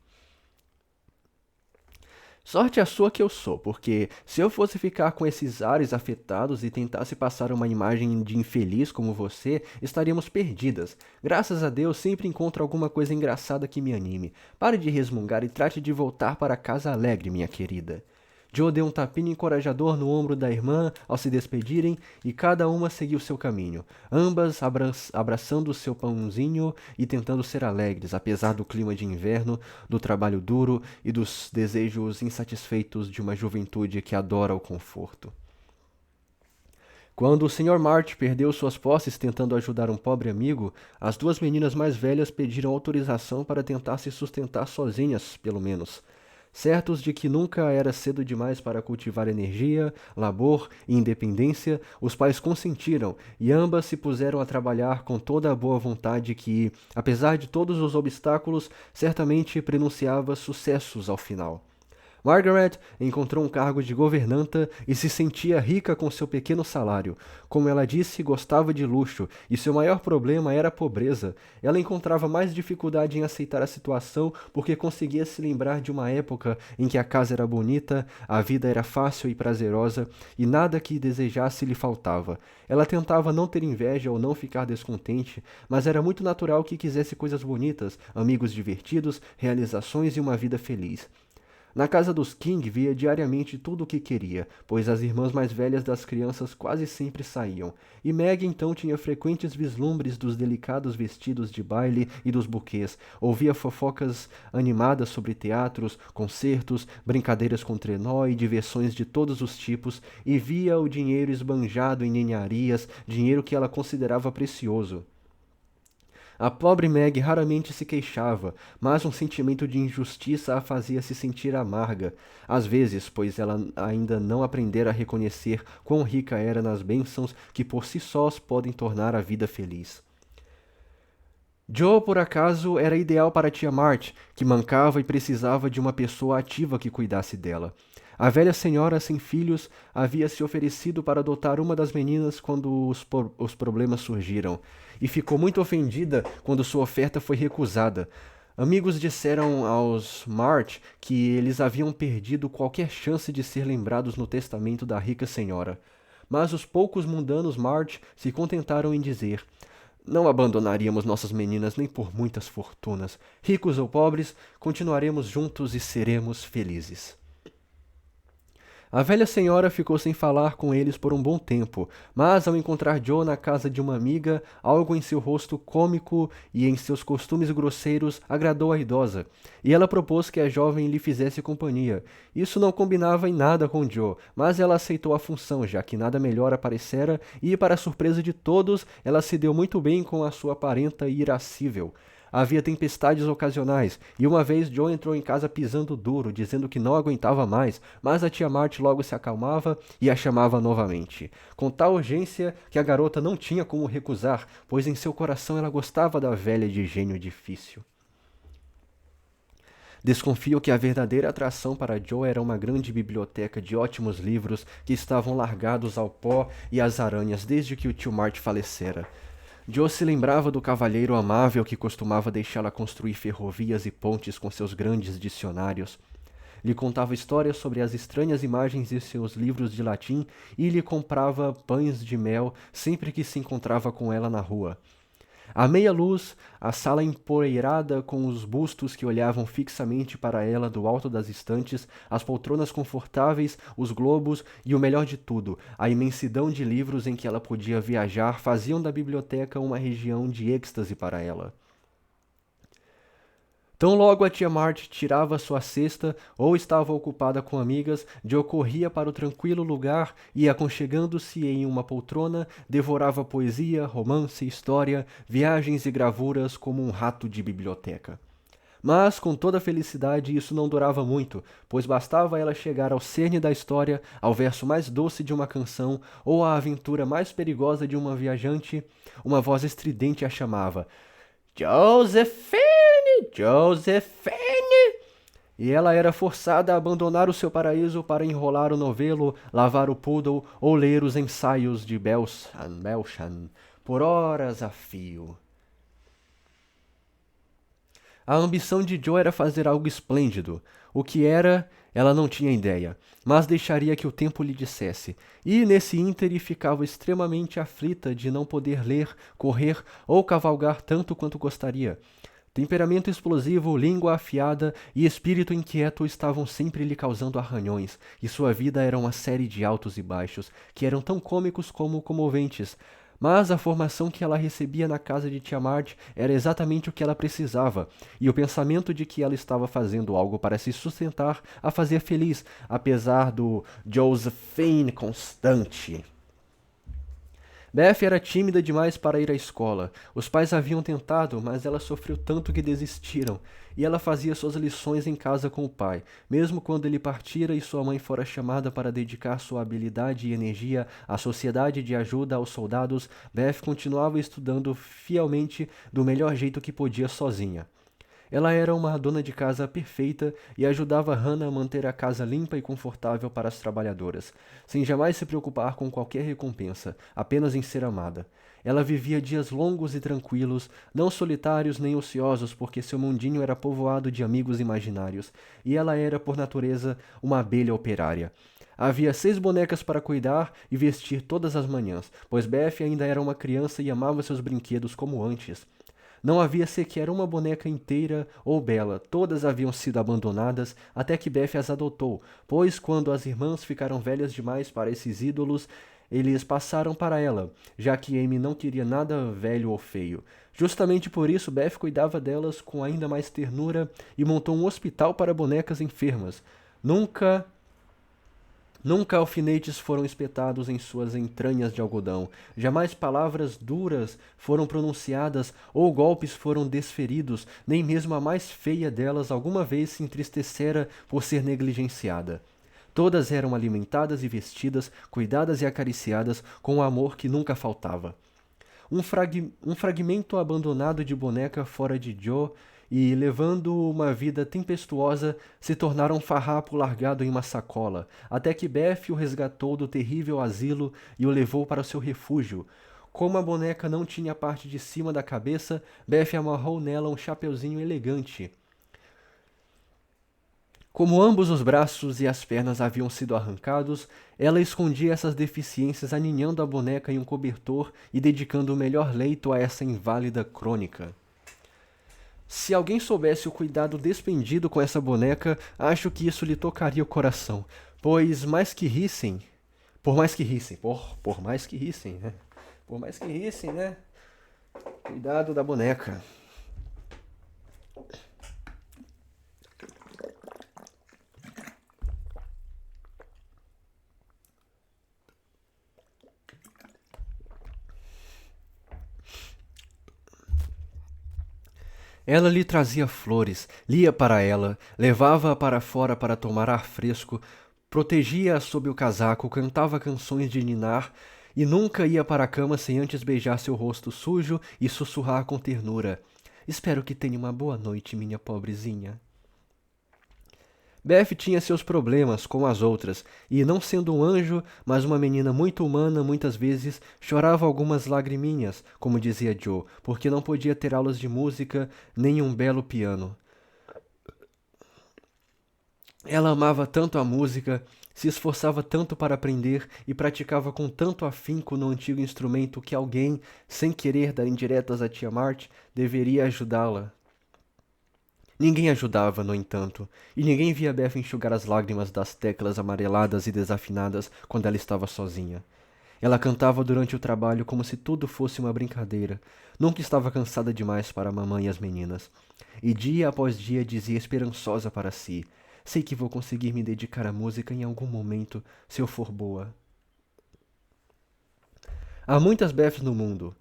Sorte a sua que eu sou, porque se eu fosse ficar com esses ares afetados e tentasse passar uma imagem de infeliz como você, estaríamos perdidas. Graças a Deus sempre encontro alguma coisa engraçada que me anime. Pare de resmungar e trate de voltar para casa alegre, minha querida. Joe deu um tapinha encorajador no ombro da irmã ao se despedirem e cada uma seguiu seu caminho, ambas abraçando o seu pãozinho e tentando ser alegres, apesar do clima de inverno, do trabalho duro e dos desejos insatisfeitos de uma juventude que adora o conforto. Quando o Sr. March perdeu suas posses tentando ajudar um pobre amigo, as 2 meninas mais velhas pediram autorização para tentar se sustentar sozinhas, pelo menos. Certos de que nunca era cedo demais para cultivar energia, labor e independência, os pais consentiram e ambas se puseram a trabalhar com toda a boa vontade que, apesar de todos os obstáculos, certamente prenunciava sucessos ao final. Margaret encontrou um cargo de governanta e se sentia rica com seu pequeno salário. Como ela disse, gostava de luxo e seu maior problema era a pobreza. Ela encontrava mais dificuldade em aceitar a situação porque conseguia se lembrar de uma época em que a casa era bonita, a vida era fácil e prazerosa e nada que desejasse lhe faltava. Ela tentava não ter inveja ou não ficar descontente, mas era muito natural que quisesse coisas bonitas, amigos divertidos, realizações e uma vida feliz. Na casa dos King via diariamente tudo o que queria, pois as irmãs mais velhas das crianças quase sempre saíam, e Meg então tinha frequentes vislumbres dos delicados vestidos de baile e dos buquês, ouvia fofocas animadas sobre teatros, concertos, brincadeiras com trenó e diversões de todos os tipos, e via o dinheiro esbanjado em ninharias, dinheiro que ela considerava precioso. A pobre Meg raramente se queixava, mas um sentimento de injustiça a fazia se sentir amarga, às vezes, pois ela ainda não aprendera a reconhecer quão rica era nas bênçãos que por si sós podem tornar a vida feliz. Joe, por acaso, era ideal para a tia March, que mancava e precisava de uma pessoa ativa que cuidasse dela. A velha senhora sem filhos havia se oferecido para adotar uma das meninas quando os problemas surgiram, e ficou muito ofendida quando sua oferta foi recusada. Amigos disseram aos March que eles haviam perdido qualquer chance de ser lembrados no testamento da rica senhora. Mas os poucos mundanos March se contentaram em dizer: não abandonaríamos nossas meninas nem por muitas fortunas. Ricos ou pobres, continuaremos juntos e seremos felizes. A velha senhora ficou sem falar com eles por um bom tempo, mas ao encontrar Joe na casa de uma amiga, algo em seu rosto cômico e em seus costumes grosseiros agradou a idosa, e ela propôs que a jovem lhe fizesse companhia. Isso não combinava em nada com Joe, mas ela aceitou a função, já que nada melhor aparecera, e, para a surpresa de todos, ela se deu muito bem com a sua parenta irascível. Havia tempestades ocasionais, e uma vez Joe entrou em casa pisando duro, dizendo que não aguentava mais, mas a tia Marty logo se acalmava e a chamava novamente, com tal urgência que a garota não tinha como recusar, pois em seu coração ela gostava da velha de gênio difícil. Desconfio que a verdadeira atração para Joe era uma grande biblioteca de ótimos livros que estavam largados ao pó e às aranhas desde que o tio Mart falecera. Joe se lembrava do cavalheiro amável que costumava deixá-la construir ferrovias e pontes com seus grandes dicionários. Lhe contava histórias sobre as estranhas imagens de seus livros de latim e lhe comprava pães de mel sempre que se encontrava com ela na rua. À meia luz, a sala empoeirada com os bustos que olhavam fixamente para ela do alto das estantes, as poltronas confortáveis, os globos e, o melhor de tudo, a imensidão de livros em que ela podia viajar faziam da biblioteca uma região de êxtase para ela. Tão logo a tia Marty tirava sua cesta ou estava ocupada com amigas, Joe corria para o tranquilo lugar e, aconchegando-se em uma poltrona, devorava poesia, romance, história, viagens e gravuras como um rato de biblioteca. Mas, com toda felicidade, isso não durava muito, pois bastava ela chegar ao cerne da história, ao verso mais doce de uma canção ou à aventura mais perigosa de uma viajante, uma voz estridente a chamava: Josephine! Josephine! E ela era forçada a abandonar o seu paraíso para enrolar o novelo, lavar o poodle ou ler os ensaios de Belsham por horas a fio. A ambição de Joe era fazer algo esplêndido. O que era, ela não tinha ideia, mas deixaria que o tempo lhe dissesse. E, nesse íntere, ficava extremamente aflita de não poder ler, correr ou cavalgar tanto quanto gostaria. Temperamento explosivo, língua afiada e espírito inquieto estavam sempre lhe causando arranhões, e sua vida era uma série de altos e baixos, que eram tão cômicos como comoventes. Mas a formação que ela recebia na casa de tia Marty era exatamente o que ela precisava, e o pensamento de que ela estava fazendo algo para se sustentar a fazia feliz, apesar do Josephine constante. Beth era tímida demais para ir à escola. Os pais haviam tentado, mas ela sofreu tanto que desistiram, e ela fazia suas lições em casa com o pai. Mesmo quando ele partira e sua mãe fora chamada para dedicar sua habilidade e energia à sociedade de ajuda aos soldados, Beth continuava estudando fielmente do melhor jeito que podia sozinha. Ela era uma dona de casa perfeita e ajudava Hannah a manter a casa limpa e confortável para as trabalhadoras, sem jamais se preocupar com qualquer recompensa, apenas em ser amada. Ela vivia dias longos e tranquilos, não solitários nem ociosos, porque seu mundinho era povoado de amigos imaginários, e ela era, por natureza, uma abelha operária. Havia 6 bonecas para cuidar e vestir todas as manhãs, pois Beth ainda era uma criança e amava seus brinquedos como antes. Não havia sequer uma boneca inteira ou bela, todas haviam sido abandonadas até que Beth as adotou, pois quando as irmãs ficaram velhas demais para esses ídolos, eles passaram para ela, já que Amy não queria nada velho ou feio. Justamente por isso, Beth cuidava delas com ainda mais ternura e montou um hospital para bonecas enfermas. Nunca Nunca alfinetes foram espetados em suas entranhas de algodão, jamais palavras duras foram pronunciadas ou golpes foram desferidos, nem mesmo a mais feia delas alguma vez se entristecera por ser negligenciada. Todas eram alimentadas e vestidas, cuidadas e acariciadas com o amor que nunca faltava. Um fragmento abandonado de boneca fora de Joe e, levando uma vida tempestuosa, se tornaram um farrapo largado em uma sacola, até que Beth o resgatou do terrível asilo e o levou para o seu refúgio. Como a boneca não tinha a parte de cima da cabeça, Beth amarrou nela um chapeuzinho elegante. Como ambos os braços e as pernas haviam sido arrancados, ela escondia essas deficiências aninhando a boneca em um cobertor e dedicando o melhor leito a essa inválida crônica. Se alguém soubesse o cuidado despendido com essa boneca, acho que isso lhe tocaria o coração, pois por mais que rissem, né? Por mais que rissem, né? Cuidado da boneca. Ela lhe trazia flores, lia para ela, levava-a para fora para tomar ar fresco, protegia-a sob o casaco, cantava canções de ninar e nunca ia para a cama sem antes beijar seu rosto sujo e sussurrar com ternura: Espero que tenha uma boa noite, minha pobrezinha. Beth tinha seus problemas, como as outras, e, não sendo um anjo, mas uma menina muito humana, muitas vezes chorava algumas lagriminhas, como dizia Joe, porque não podia ter aulas de música nem um belo piano. Ela amava tanto a música, se esforçava tanto para aprender e praticava com tanto afinco no antigo instrumento que alguém, sem querer dar indiretas à tia Mart, deveria ajudá-la. Ninguém ajudava, no entanto, e ninguém via Beth enxugar as lágrimas das teclas amareladas e desafinadas quando ela estava sozinha. Ela cantava durante o trabalho como se tudo fosse uma brincadeira. Nunca estava cansada demais para a mamãe e as meninas. E dia após dia dizia esperançosa para si: Sei que vou conseguir me dedicar à música em algum momento, se eu for boa. Há muitas Beths no mundo,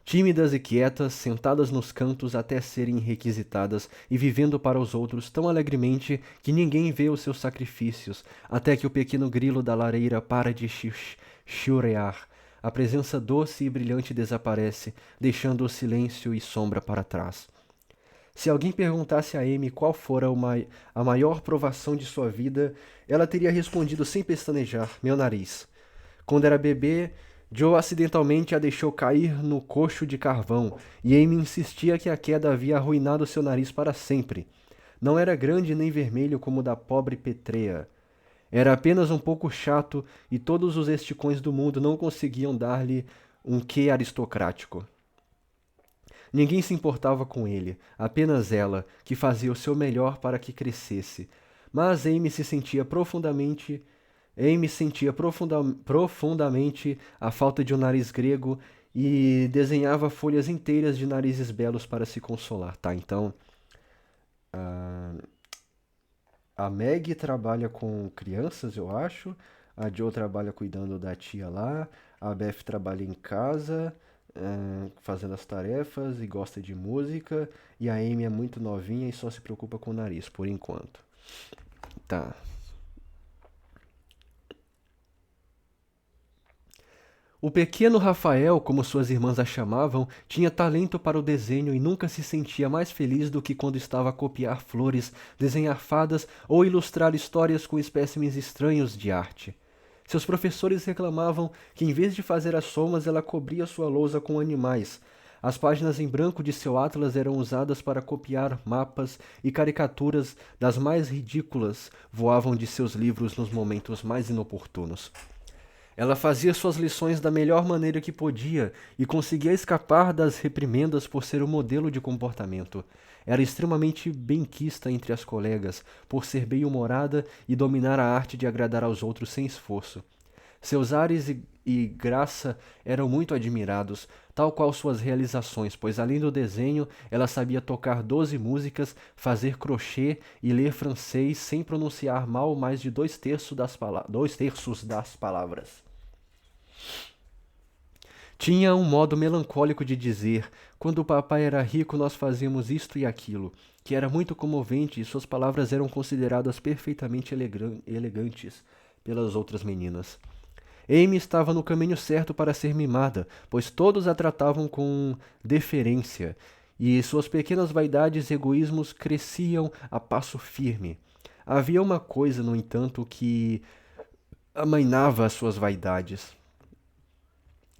tímidas e quietas, sentadas nos cantos até serem requisitadas e vivendo para os outros tão alegremente que ninguém vê os seus sacrifícios, até que o pequeno grilo da lareira para de chiurear. A presença doce e brilhante desaparece, deixando o silêncio e sombra para trás. Se alguém perguntasse a Amy qual fora a maior provação de sua vida, ela teria respondido sem pestanejar: meu nariz. Quando era bebê, Joe acidentalmente a deixou cair no cocho de carvão, e Amy insistia que a queda havia arruinado seu nariz para sempre. Não era grande nem vermelho como o da pobre Petrea. Era apenas um pouco chato, e todos os esticões do mundo não conseguiam dar-lhe um quê aristocrático. Ninguém se importava com ele, apenas ela, que fazia o seu melhor para que crescesse. Mas Amy sentia profundamente a falta de um nariz grego e desenhava folhas inteiras de narizes belos para se consolar, tá? Então, a, a Meg trabalha com crianças, eu acho. A Joe trabalha cuidando da tia lá. A Beth trabalha em casa, fazendo as tarefas e gosta de música. E a Amy é muito novinha e só se preocupa com o nariz, por enquanto. Tá. O pequeno Rafael, como suas irmãs a chamavam, tinha talento para o desenho e nunca se sentia mais feliz do que quando estava a copiar flores, desenhar fadas ou ilustrar histórias com espécimes estranhos de arte. Seus professores reclamavam que, em vez de fazer as somas, ela cobria sua lousa com animais. As páginas em branco de seu atlas eram usadas para copiar mapas e caricaturas das mais ridículas voavam de seus livros nos momentos mais inoportunos. Ela fazia suas lições da melhor maneira que podia e conseguia escapar das reprimendas por ser o modelo de comportamento. Era extremamente benquista entre as colegas, por ser bem-humorada e dominar a arte de agradar aos outros sem esforço. Seus ares e graça eram muito admirados, tal qual suas realizações, pois além do desenho, ela sabia tocar 12 músicas, fazer crochê e ler francês sem pronunciar mal mais de dois terços das palavras. Tinha um modo melancólico de dizer: quando o papai era rico, nós fazíamos isto e aquilo, que era muito comovente e suas palavras eram consideradas perfeitamente elegantes pelas outras meninas. Amy estava no caminho certo para ser mimada, pois todos a tratavam com deferência, e suas pequenas vaidades e egoísmos cresciam a passo firme. Havia uma coisa, no entanto, que amainava as suas vaidades.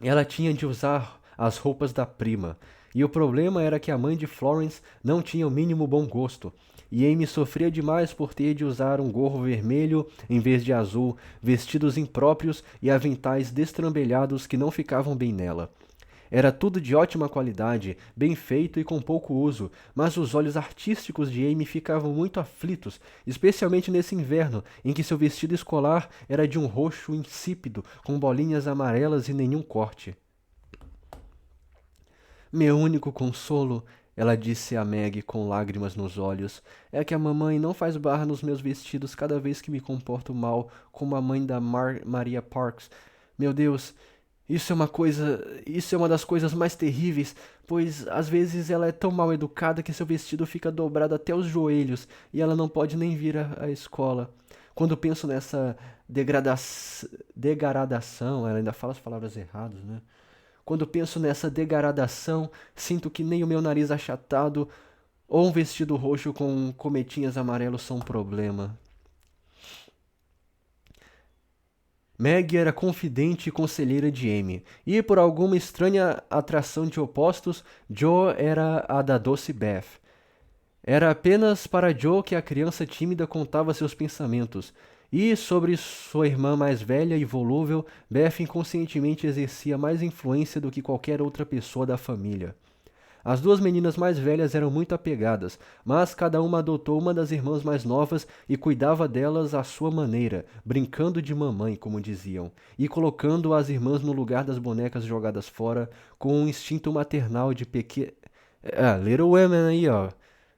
Ela tinha de usar as roupas da prima, e o problema era que a mãe de Florence não tinha o mínimo bom gosto, e Amy sofria demais por ter de usar um gorro vermelho em vez de azul, vestidos impróprios e aventais destrambelhados que não ficavam bem nela. Era tudo de ótima qualidade, bem feito e com pouco uso, mas os olhos artísticos de Amy ficavam muito aflitos, especialmente nesse inverno, em que seu vestido escolar era de um roxo insípido, com bolinhas amarelas e nenhum corte. Meu único consolo, ela disse a Meg com lágrimas nos olhos, é que a mamãe não faz barra nos meus vestidos cada vez que me comporto mal, como a mãe da Maria Parks. Meu Deus, isso é uma das coisas mais terríveis, pois às vezes ela é tão mal educada que seu vestido fica dobrado até os joelhos e ela não pode nem vir à escola. Quando penso nessa degradação, ela ainda fala as palavras erradas, né? Quando penso nessa degradação, sinto que nem o meu nariz achatado ou um vestido roxo com cometinhas amarelos são um problema. Meg era confidente e conselheira de Amy, e por alguma estranha atração de opostos, Joe era a da doce Beth. Era apenas para Joe que a criança tímida contava seus pensamentos, e sobre sua irmã mais velha e volúvel, Beth inconscientemente exercia mais influência do que qualquer outra pessoa da família. As duas meninas mais velhas eram muito apegadas, mas cada uma adotou uma das irmãs mais novas e cuidava delas à sua maneira, brincando de mamãe, como diziam, e colocando as irmãs no lugar das bonecas jogadas fora, com um instinto maternal de Little Women aí, ó.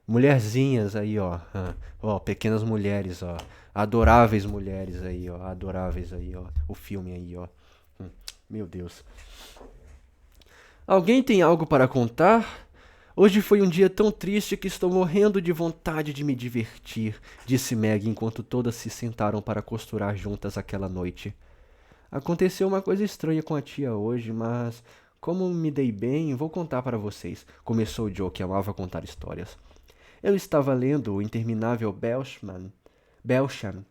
Mulherzinhas aí, ó. Ó, pequenas mulheres, ó. Adoráveis mulheres aí, ó. Adoráveis aí, ó. O filme aí, ó. Meu Deus. Alguém tem algo para contar? Hoje foi um dia tão triste que estou morrendo de vontade de me divertir, disse Meg enquanto todas se sentaram para costurar juntas aquela noite. Aconteceu uma coisa estranha com a tia hoje, mas como me dei bem, vou contar para vocês, começou Joe, que amava contar histórias. Eu estava lendo o interminável Belsham,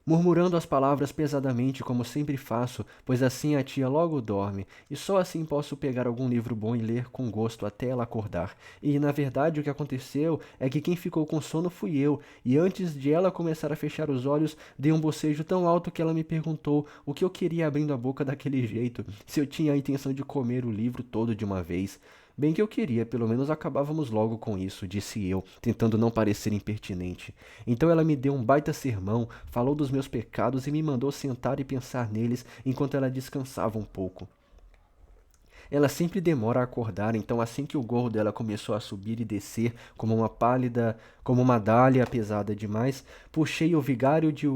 murmurando as palavras pesadamente, como sempre faço, pois assim a tia logo dorme, e só assim posso pegar algum livro bom e ler com gosto até ela acordar. E, na verdade, o que aconteceu é que quem ficou com sono fui eu, e antes de ela começar a fechar os olhos, dei um bocejo tão alto que ela me perguntou o que eu queria abrindo a boca daquele jeito, se eu tinha a intenção de comer o livro todo de uma vez. Bem que eu queria, pelo menos acabávamos logo com isso, disse eu, tentando não parecer impertinente. Então ela me deu um baita sermão, falou dos meus pecados e me mandou sentar e pensar neles enquanto ela descansava um pouco. Ela sempre demora a acordar, então assim que o gorro dela começou a subir e descer como uma dália pesada demais, puxei o Vigário de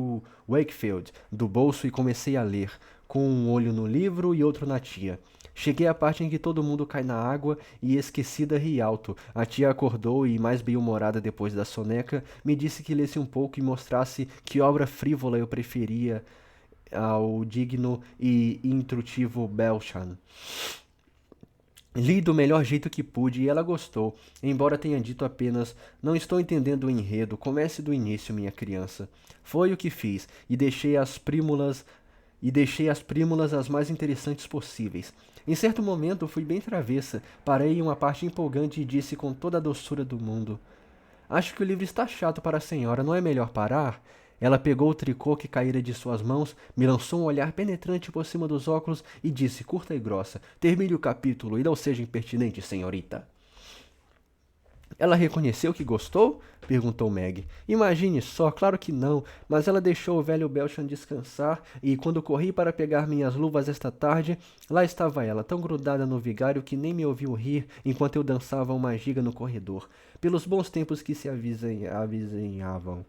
Wakefield do bolso e comecei a ler, com um olho no livro e outro na tia. Cheguei à parte em que todo mundo cai na água e esquecida ri alto. A tia acordou e, mais bem-humorada depois da soneca, me disse que lesse um pouco e mostrasse que obra frívola eu preferia ao digno e instrutivo Belsham. Li do melhor jeito que pude e ela gostou, embora tenha dito apenas: não estou entendendo o enredo, comece do início, minha criança. Foi o que fiz, e deixei as prímulas as mais interessantes possíveis. Em certo momento fui bem travessa, parei em uma parte empolgante e disse com toda a doçura do mundo: acho que o livro está chato para a senhora, não é melhor parar? Ela pegou o tricô que caíra de suas mãos, me lançou um olhar penetrante por cima dos óculos e disse curta e grossa: "Termine o capítulo e não seja impertinente, senhorita." Ela reconheceu que gostou? Perguntou Meg. Imagine só, claro que não, mas ela deixou o velho Belchan descansar e, quando corri para pegar minhas luvas esta tarde, lá estava ela, tão grudada no vigário que nem me ouviu rir enquanto eu dançava uma giga no corredor, pelos bons tempos que se avizinhavam.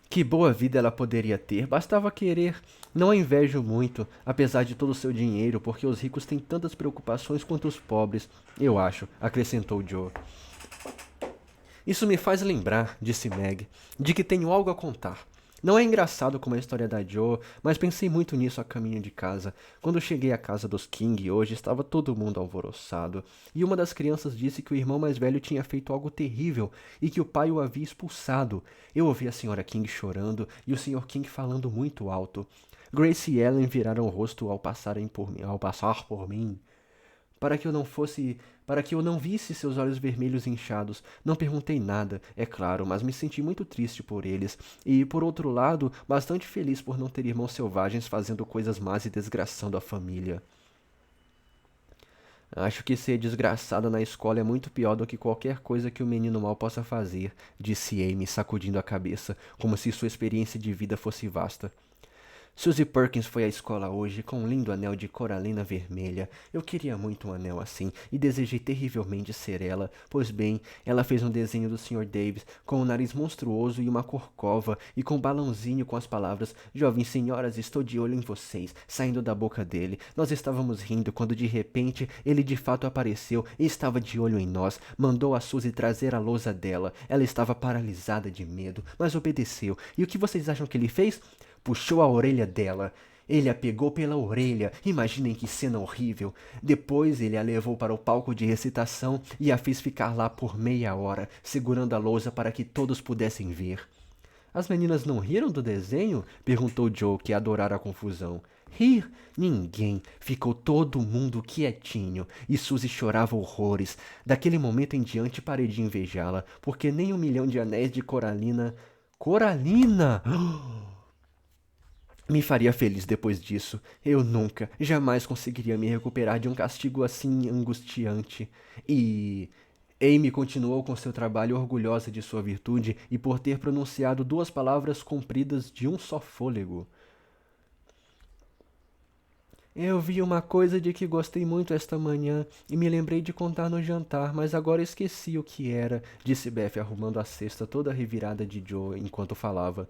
Que boa vida ela poderia ter, bastava querer. Não a invejo muito, apesar de todo o seu dinheiro, porque os ricos têm tantas preocupações quanto os pobres, eu acho, acrescentou Joe. Isso me faz lembrar, disse Meg, de que tenho algo a contar. Não é engraçado como a história da Joe, mas pensei muito nisso a caminho de casa. Quando cheguei à casa dos King hoje, estava todo mundo alvoroçado. E uma das crianças disse que o irmão mais velho tinha feito algo terrível e que o pai o havia expulsado. Eu ouvi a senhora King chorando e o Sr. King falando muito alto. Grace e Ellen viraram o rosto ao passar por mim para que eu não fosse, para que eu não visse seus olhos vermelhos inchados. Não perguntei nada, é claro, mas me senti muito triste por eles e, por outro lado, bastante feliz por não ter irmãos selvagens fazendo coisas más e desgraçando a família. Acho que ser desgraçada na escola é muito pior do que qualquer coisa que o menino mal possa fazer, disse Amy, sacudindo a cabeça, como se sua experiência de vida fosse vasta. Suzy Perkins foi à escola hoje com um lindo anel de coralina vermelha. Eu queria muito um anel assim e desejei terrivelmente ser ela. Pois bem, ela fez um desenho do Sr. Davis com um nariz monstruoso e uma corcova e com um balãozinho com as palavras "Jovens senhoras, estou de olho em vocês" saindo da boca dele. Nós estávamos rindo quando de repente ele de fato apareceu e estava de olho em nós. Mandou a Suzy trazer a lousa dela. Ela estava paralisada de medo, mas obedeceu. E o que vocês acham que ele fez? Puxou a orelha dela. Ele a pegou pela orelha. Imaginem que cena horrível. Depois ele a levou para o palco de recitação e a fez ficar lá por meia hora, segurando a lousa para que todos pudessem ver. As meninas não riram do desenho? Perguntou Joe, que adorara a confusão. Rir? Ninguém. Ficou todo mundo quietinho, e Suzy chorava horrores. Daquele momento em diante parei de invejá-la, porque nem 1 milhão de anéis de coralina... Coralina! Me faria feliz depois disso. Eu nunca, jamais conseguiria me recuperar de um castigo assim angustiante. E Amy continuou com seu trabalho orgulhosa de sua virtude e por ter pronunciado 2 palavras compridas de um só fôlego. Eu vi uma coisa de que gostei muito esta manhã e me lembrei de contar no jantar, mas agora esqueci o que era, disse Beth arrumando a cesta toda revirada de Joe enquanto falava.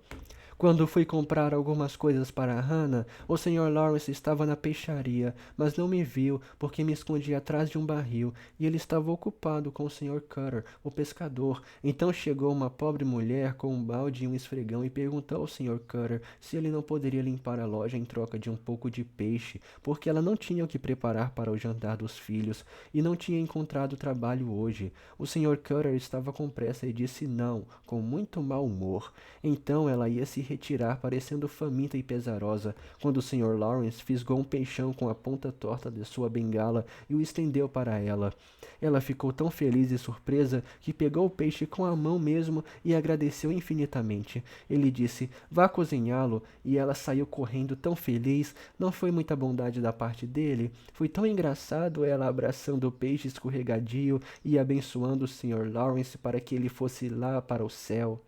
Quando fui comprar algumas coisas para Hannah, o Sr. Lawrence estava na peixaria, mas não me viu porque me escondi atrás de um barril e ele estava ocupado com o Sr. Cutter, o pescador. Então chegou uma pobre mulher com um balde e um esfregão e perguntou ao Sr. Cutter se ele não poderia limpar a loja em troca de um pouco de peixe, porque ela não tinha o que preparar para o jantar dos filhos e não tinha encontrado trabalho hoje. O Sr. Cutter estava com pressa e disse não, com muito mau humor. Então ela ia se retirar, parecendo faminta e pesarosa, quando o Sr. Lawrence fisgou um peixão com a ponta torta de sua bengala e o estendeu para ela. Ela ficou tão feliz e surpresa que pegou o peixe com a mão mesmo e agradeceu infinitamente. Ele disse, vá cozinhá-lo, e ela saiu correndo tão feliz. Não foi muita bondade da parte dele. Foi tão engraçado ela abraçando o peixe escorregadio e abençoando o Sr. Lawrence para que ele fosse lá para o céu.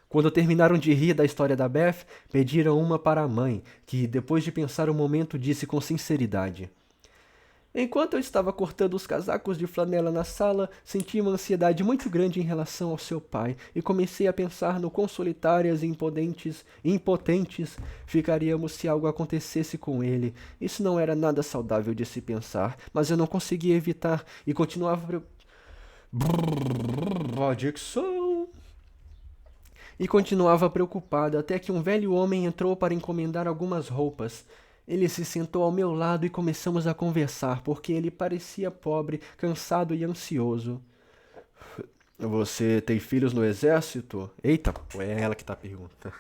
Quando terminaram de rir da história da Beth, pediram uma para a mãe, que, depois de pensar um momento, disse com sinceridade: Enquanto eu estava cortando os casacos de flanela na sala, senti uma ansiedade muito grande em relação ao seu pai e comecei a pensar no quão solitárias e impotentes ficaríamos se algo acontecesse com ele. Isso não era nada saudável de se pensar, mas eu não conseguia evitar e continuava... Dixon! E continuava preocupada até que um velho homem entrou para encomendar algumas roupas. Ele se sentou ao meu lado e começamos a conversar, porque ele parecia pobre, cansado e ansioso. Você tem filhos no exército? Eita, é ela que tá perguntando.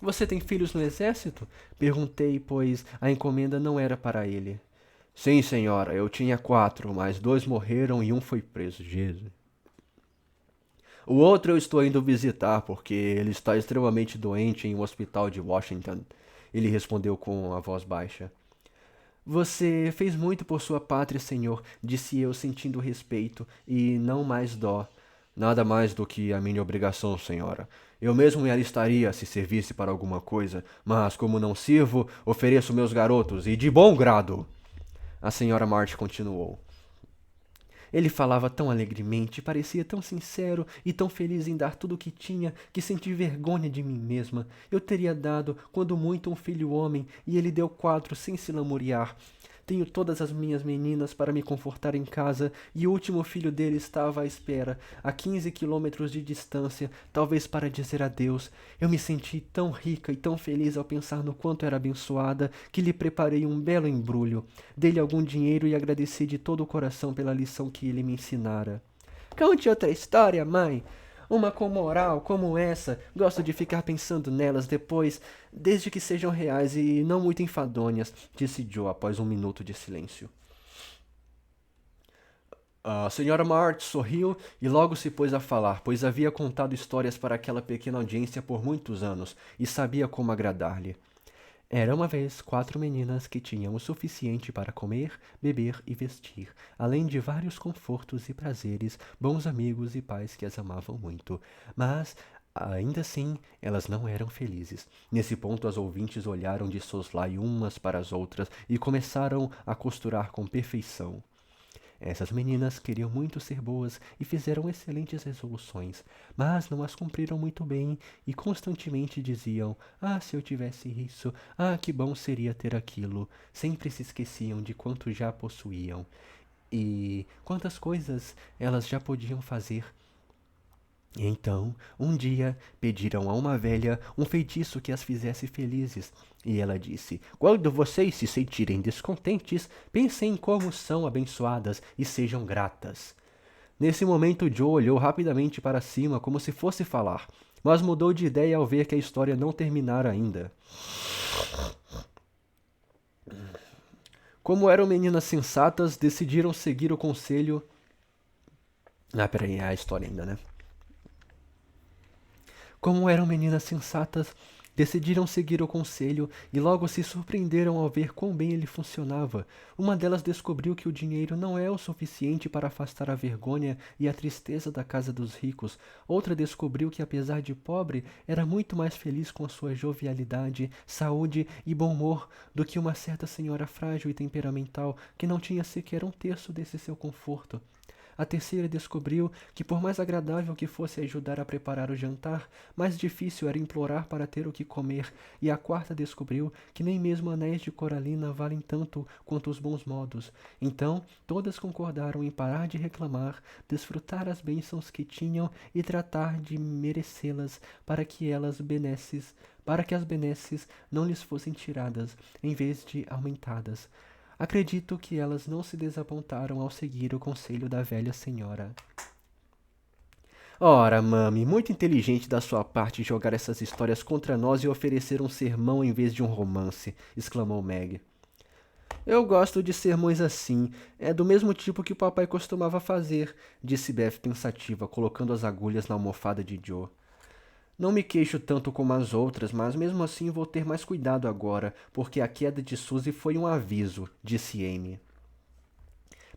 Você tem filhos no exército? Perguntei, pois a encomenda não era para ele. Sim, senhora, eu tinha 4, mas 2 morreram e um foi preso. Jesus. O outro eu estou indo visitar porque ele está extremamente doente em um hospital de Washington. Ele respondeu com a voz baixa. Você fez muito por sua pátria, senhor, disse eu, sentindo respeito e não mais dó. Nada mais do que a minha obrigação, senhora. Eu mesmo me alistaria se servisse para alguma coisa, mas como não sirvo, ofereço meus garotos, e de bom grado. A senhora March continuou. Ele falava tão alegremente, parecia tão sincero e tão feliz em dar tudo o que tinha, que senti vergonha de mim mesma. Eu teria dado, quando muito, um filho homem, e ele deu 4 sem se lamuriar. Tenho todas as minhas meninas para me confortar em casa, e o último filho dele estava à espera, a 15 quilômetros de distância, talvez para dizer adeus. Eu me senti tão rica e tão feliz ao pensar no quanto era abençoada, que lhe preparei um belo embrulho. Dei-lhe algum dinheiro e agradeci de todo o coração pela lição que ele me ensinara. Conte outra história, mãe. Uma com moral como essa, gosto de ficar pensando nelas depois, desde que sejam reais e não muito enfadonhas, disse Joe após um minuto de silêncio. A senhora March sorriu e logo se pôs a falar, pois havia contado histórias para aquela pequena audiência por muitos anos e sabia como agradar-lhe. Era uma vez 4 meninas que tinham o suficiente para comer, beber e vestir, além de vários confortos e prazeres, bons amigos e pais que as amavam muito. Mas, ainda assim, elas não eram felizes. Nesse ponto, as ouvintes olharam de soslaio umas para as outras e começaram a costurar com perfeição. Essas meninas queriam muito ser boas e fizeram excelentes resoluções, mas não as cumpriram muito bem e constantemente diziam: "Ah, se eu tivesse isso! Ah, que bom seria ter aquilo!" Sempre se esqueciam de quanto já possuíam e quantas coisas elas já podiam fazer. Então, um dia, pediram a uma velha um feitiço que as fizesse felizes. E ela disse: "Quando vocês se sentirem descontentes, pensem em como são abençoadas e sejam gratas." Nesse momento, Joe olhou rapidamente para cima como se fosse falar, mas mudou de ideia ao ver que a história não terminara ainda. Como eram meninas sensatas, decidiram seguir o conselho. Peraí, é a história ainda, né? Como eram meninas sensatas, decidiram seguir o conselho e logo se surpreenderam ao ver quão bem ele funcionava. Uma delas descobriu que o dinheiro não é o suficiente para afastar a vergonha e a tristeza da casa dos ricos. Outra descobriu que, apesar de pobre, era muito mais feliz com a sua jovialidade, saúde e bom humor do que uma certa senhora frágil e temperamental que não tinha sequer um terço desse seu conforto. A terceira descobriu que, por mais agradável que fosse ajudar a preparar o jantar, mais difícil era implorar para ter o que comer, e a quarta descobriu que nem mesmo anéis de coralina valem tanto quanto os bons modos. Então, todas concordaram em parar de reclamar, desfrutar as bênçãos que tinham e tratar de merecê-las para que as benesses não lhes fossem tiradas, em vez de aumentadas. Acredito que elas não se desapontaram ao seguir o conselho da velha senhora. Ora, mami, muito inteligente da sua parte jogar essas histórias contra nós e oferecer um sermão em vez de um romance, exclamou Meg. Eu gosto de sermões assim, é do mesmo tipo que o papai costumava fazer, disse Beth pensativa, colocando as agulhas na almofada de Joe. Não me queixo tanto como as outras, mas mesmo assim vou ter mais cuidado agora, porque a queda de Suzy foi um aviso, disse Amy.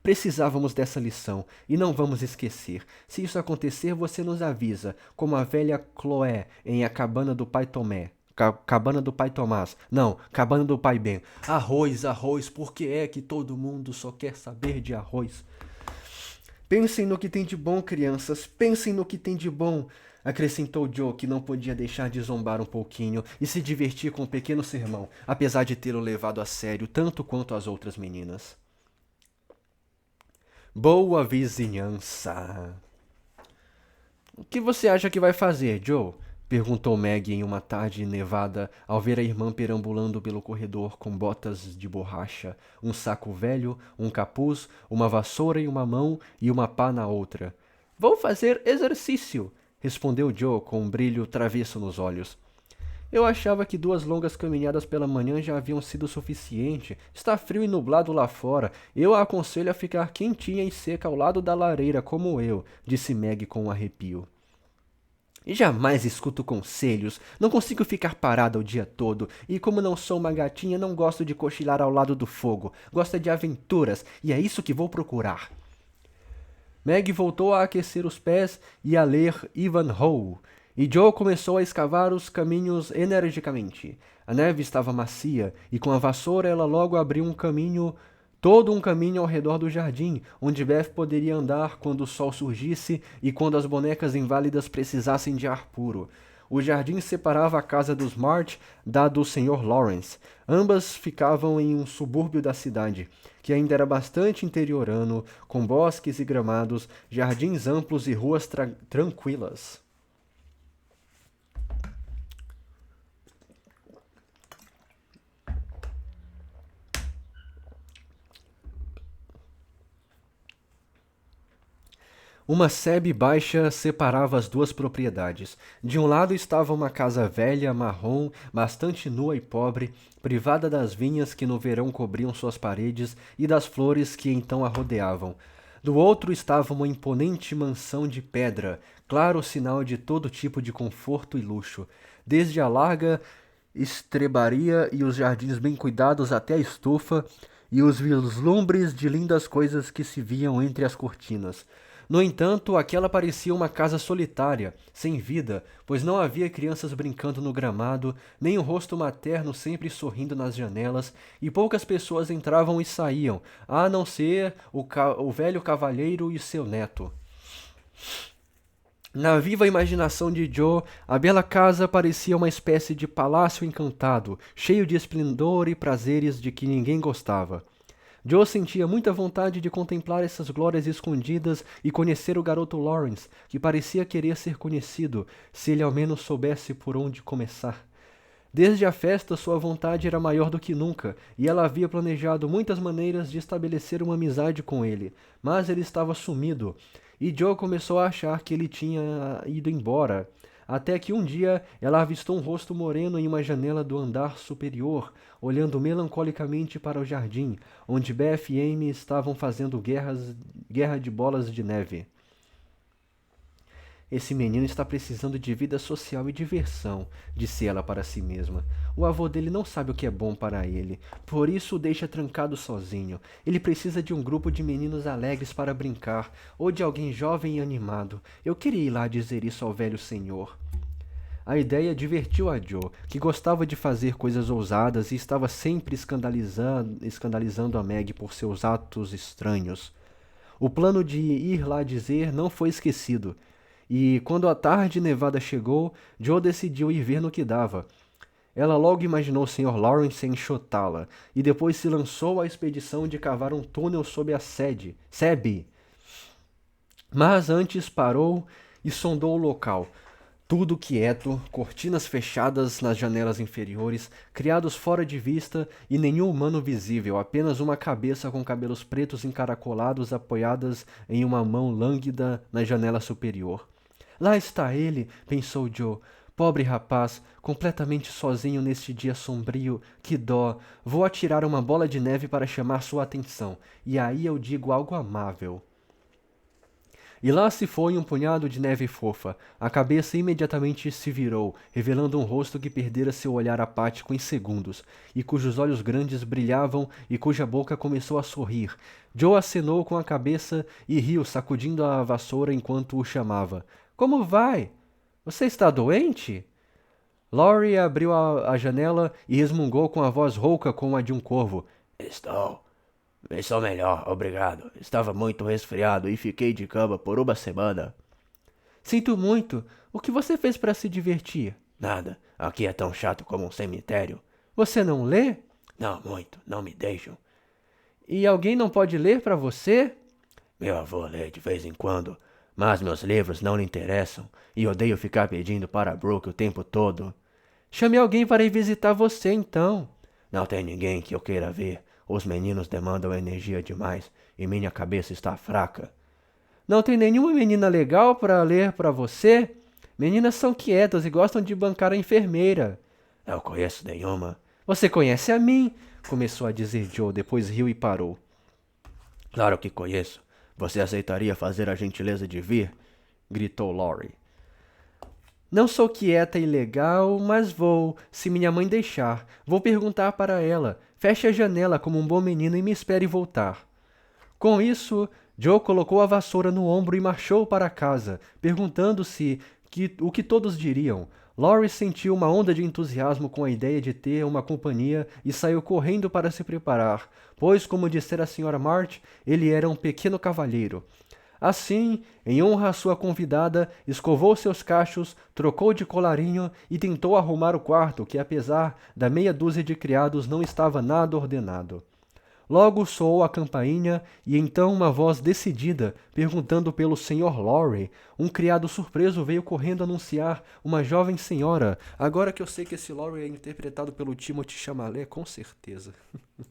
Precisávamos dessa lição, e não vamos esquecer. Se isso acontecer, você nos avisa, como a velha Chloé em A Cabana do Pai Tomé. Cabana do Pai Tomás. Não, Cabana do Pai Ben. Arroz, arroz, por que é que todo mundo só quer saber de arroz? Pensem no que tem de bom, crianças, pensem no que tem de bom, acrescentou Joe, que não podia deixar de zombar um pouquinho e se divertir com o pequeno sermão, apesar de tê-lo levado a sério tanto quanto as outras meninas. Boa vizinhança. O que você acha que vai fazer, Joe? Perguntou Maggie em uma tarde nevada ao ver a irmã perambulando pelo corredor com botas de borracha, um saco velho, um capuz, uma vassoura em uma mão e uma pá na outra. Vou fazer exercício, respondeu Joe com um brilho travesso nos olhos. Eu achava que 2 longas caminhadas pela manhã já haviam sido suficiente. Está frio e nublado lá fora. Eu a aconselho a ficar quentinha e seca ao lado da lareira, como eu, disse Meg com um arrepio. Jamais escuto conselhos, não consigo ficar parada o dia todo, e como não sou uma gatinha, não gosto de cochilar ao lado do fogo. Gosto de aventuras, e é isso que vou procurar. Meg voltou a aquecer os pés e a ler Ivanhoe, e Joe começou a escavar os caminhos energicamente. A neve estava macia, e com a vassoura ela logo abriu todo um caminho ao redor do jardim, onde Beth poderia andar quando o sol surgisse e quando as bonecas inválidas precisassem de ar puro. O jardim separava a casa dos March da do Sr. Lawrence. Ambas ficavam em um subúrbio da cidade, que ainda era bastante interiorano, com bosques e gramados, jardins amplos e ruas tranquilas. Uma sebe baixa separava as duas propriedades. De um lado estava uma casa velha, marrom, bastante nua e pobre, privada das vinhas que no verão cobriam suas paredes e das flores que então a rodeavam. Do outro estava uma imponente mansão de pedra, claro sinal de todo tipo de conforto e luxo, desde a larga estrebaria e os jardins bem cuidados até a estufa e os vislumbres de lindas coisas que se viam entre as cortinas. No entanto, aquela parecia uma casa solitária, sem vida, pois não havia crianças brincando no gramado, nem o rosto materno sempre sorrindo nas janelas, e poucas pessoas entravam e saíam, a não ser o velho cavalheiro e seu neto. Na viva imaginação de Joe, a bela casa parecia uma espécie de palácio encantado, cheio de esplendor e prazeres de que ninguém gostava. Joe sentia muita vontade de contemplar essas glórias escondidas e conhecer o garoto Lawrence, que parecia querer ser conhecido, se ele ao menos soubesse por onde começar. Desde a festa, sua vontade era maior do que nunca, e ela havia planejado muitas maneiras de estabelecer uma amizade com ele, mas ele estava sumido, e Joe começou a achar que ele tinha ido embora. Até que um dia ela avistou um rosto moreno em uma janela do andar superior, olhando melancolicamente para o jardim, onde Beth e Amy estavam fazendo guerra de bolas de neve. Esse menino está precisando de vida social e diversão, disse ela para si mesma. O avô dele não sabe o que é bom para ele, por isso o deixa trancado sozinho. Ele precisa de um grupo de meninos alegres para brincar, ou de alguém jovem e animado. Eu queria ir lá dizer isso ao velho senhor. A ideia divertiu a Joe, que gostava de fazer coisas ousadas e estava sempre escandalizando a Meg por seus atos estranhos. O plano de ir lá dizer não foi esquecido, e quando a tarde nevada chegou, Joe decidiu ir ver no que dava. Ela logo imaginou o Sr. Lawrence enxotá-la, e depois se lançou à expedição de cavar um túnel sob a sebe. Mas antes parou e sondou o local. Tudo quieto, cortinas fechadas nas janelas inferiores, criados fora de vista e nenhum humano visível, apenas uma cabeça com cabelos pretos encaracolados apoiadas em uma mão lânguida na janela superior. Lá está ele, pensou Joe. Pobre rapaz, completamente sozinho neste dia sombrio. Que dó! Vou atirar uma bola de neve para chamar sua atenção, e aí eu digo algo amável. E lá se foi um punhado de neve fofa. A cabeça imediatamente se virou, revelando um rosto que perdera seu olhar apático em segundos, e cujos olhos grandes brilhavam e cuja boca começou a sorrir. Joe acenou com a cabeça e riu, sacudindo a vassoura enquanto o chamava. Como vai? Você está doente? Laurie abriu a janela e resmungou com a voz rouca como a de um corvo. Estou melhor, obrigado. Estava muito resfriado e fiquei de cama por uma semana. Sinto muito. O que você fez para se divertir? Nada. Aqui é tão chato como um cemitério. Você não lê? Não muito. Não me deixam. E alguém não pode ler para você? Meu avô lê de vez em quando, mas meus livros não lhe interessam e odeio ficar pedindo para Brooke o tempo todo. Chame alguém para ir visitar você, então. Não tem ninguém que eu queira ver. Os meninos demandam energia demais e minha cabeça está fraca. Não tem nenhuma menina legal para ler para você? Meninas são quietas e gostam de bancar a enfermeira. Não conheço nenhuma. Você conhece a mim? Começou a dizer Joe, depois riu e parou. Claro que conheço. Você aceitaria fazer a gentileza de vir? Gritou Laurie. Não sou quieta e legal, mas vou, se minha mãe deixar. Vou perguntar para ela. Feche a janela como um bom menino e me espere voltar. Com isso, Joe colocou a vassoura no ombro e marchou para casa, perguntando-se o que todos diriam. Laurie sentiu uma onda de entusiasmo com a ideia de ter uma companhia e saiu correndo para se preparar, pois, como dissera a Sra. March, ele era um pequeno cavalheiro. Assim, em honra à sua convidada, escovou seus cachos, trocou de colarinho e tentou arrumar o quarto, que apesar da meia dúzia de criados não estava nada ordenado. Logo soou a campainha e então uma voz decidida, perguntando pelo Sr. Lorry. Um criado surpreso veio correndo anunciar uma jovem senhora. Agora que eu sei que esse Lorry é interpretado pelo Timothée Chalamet, com certeza.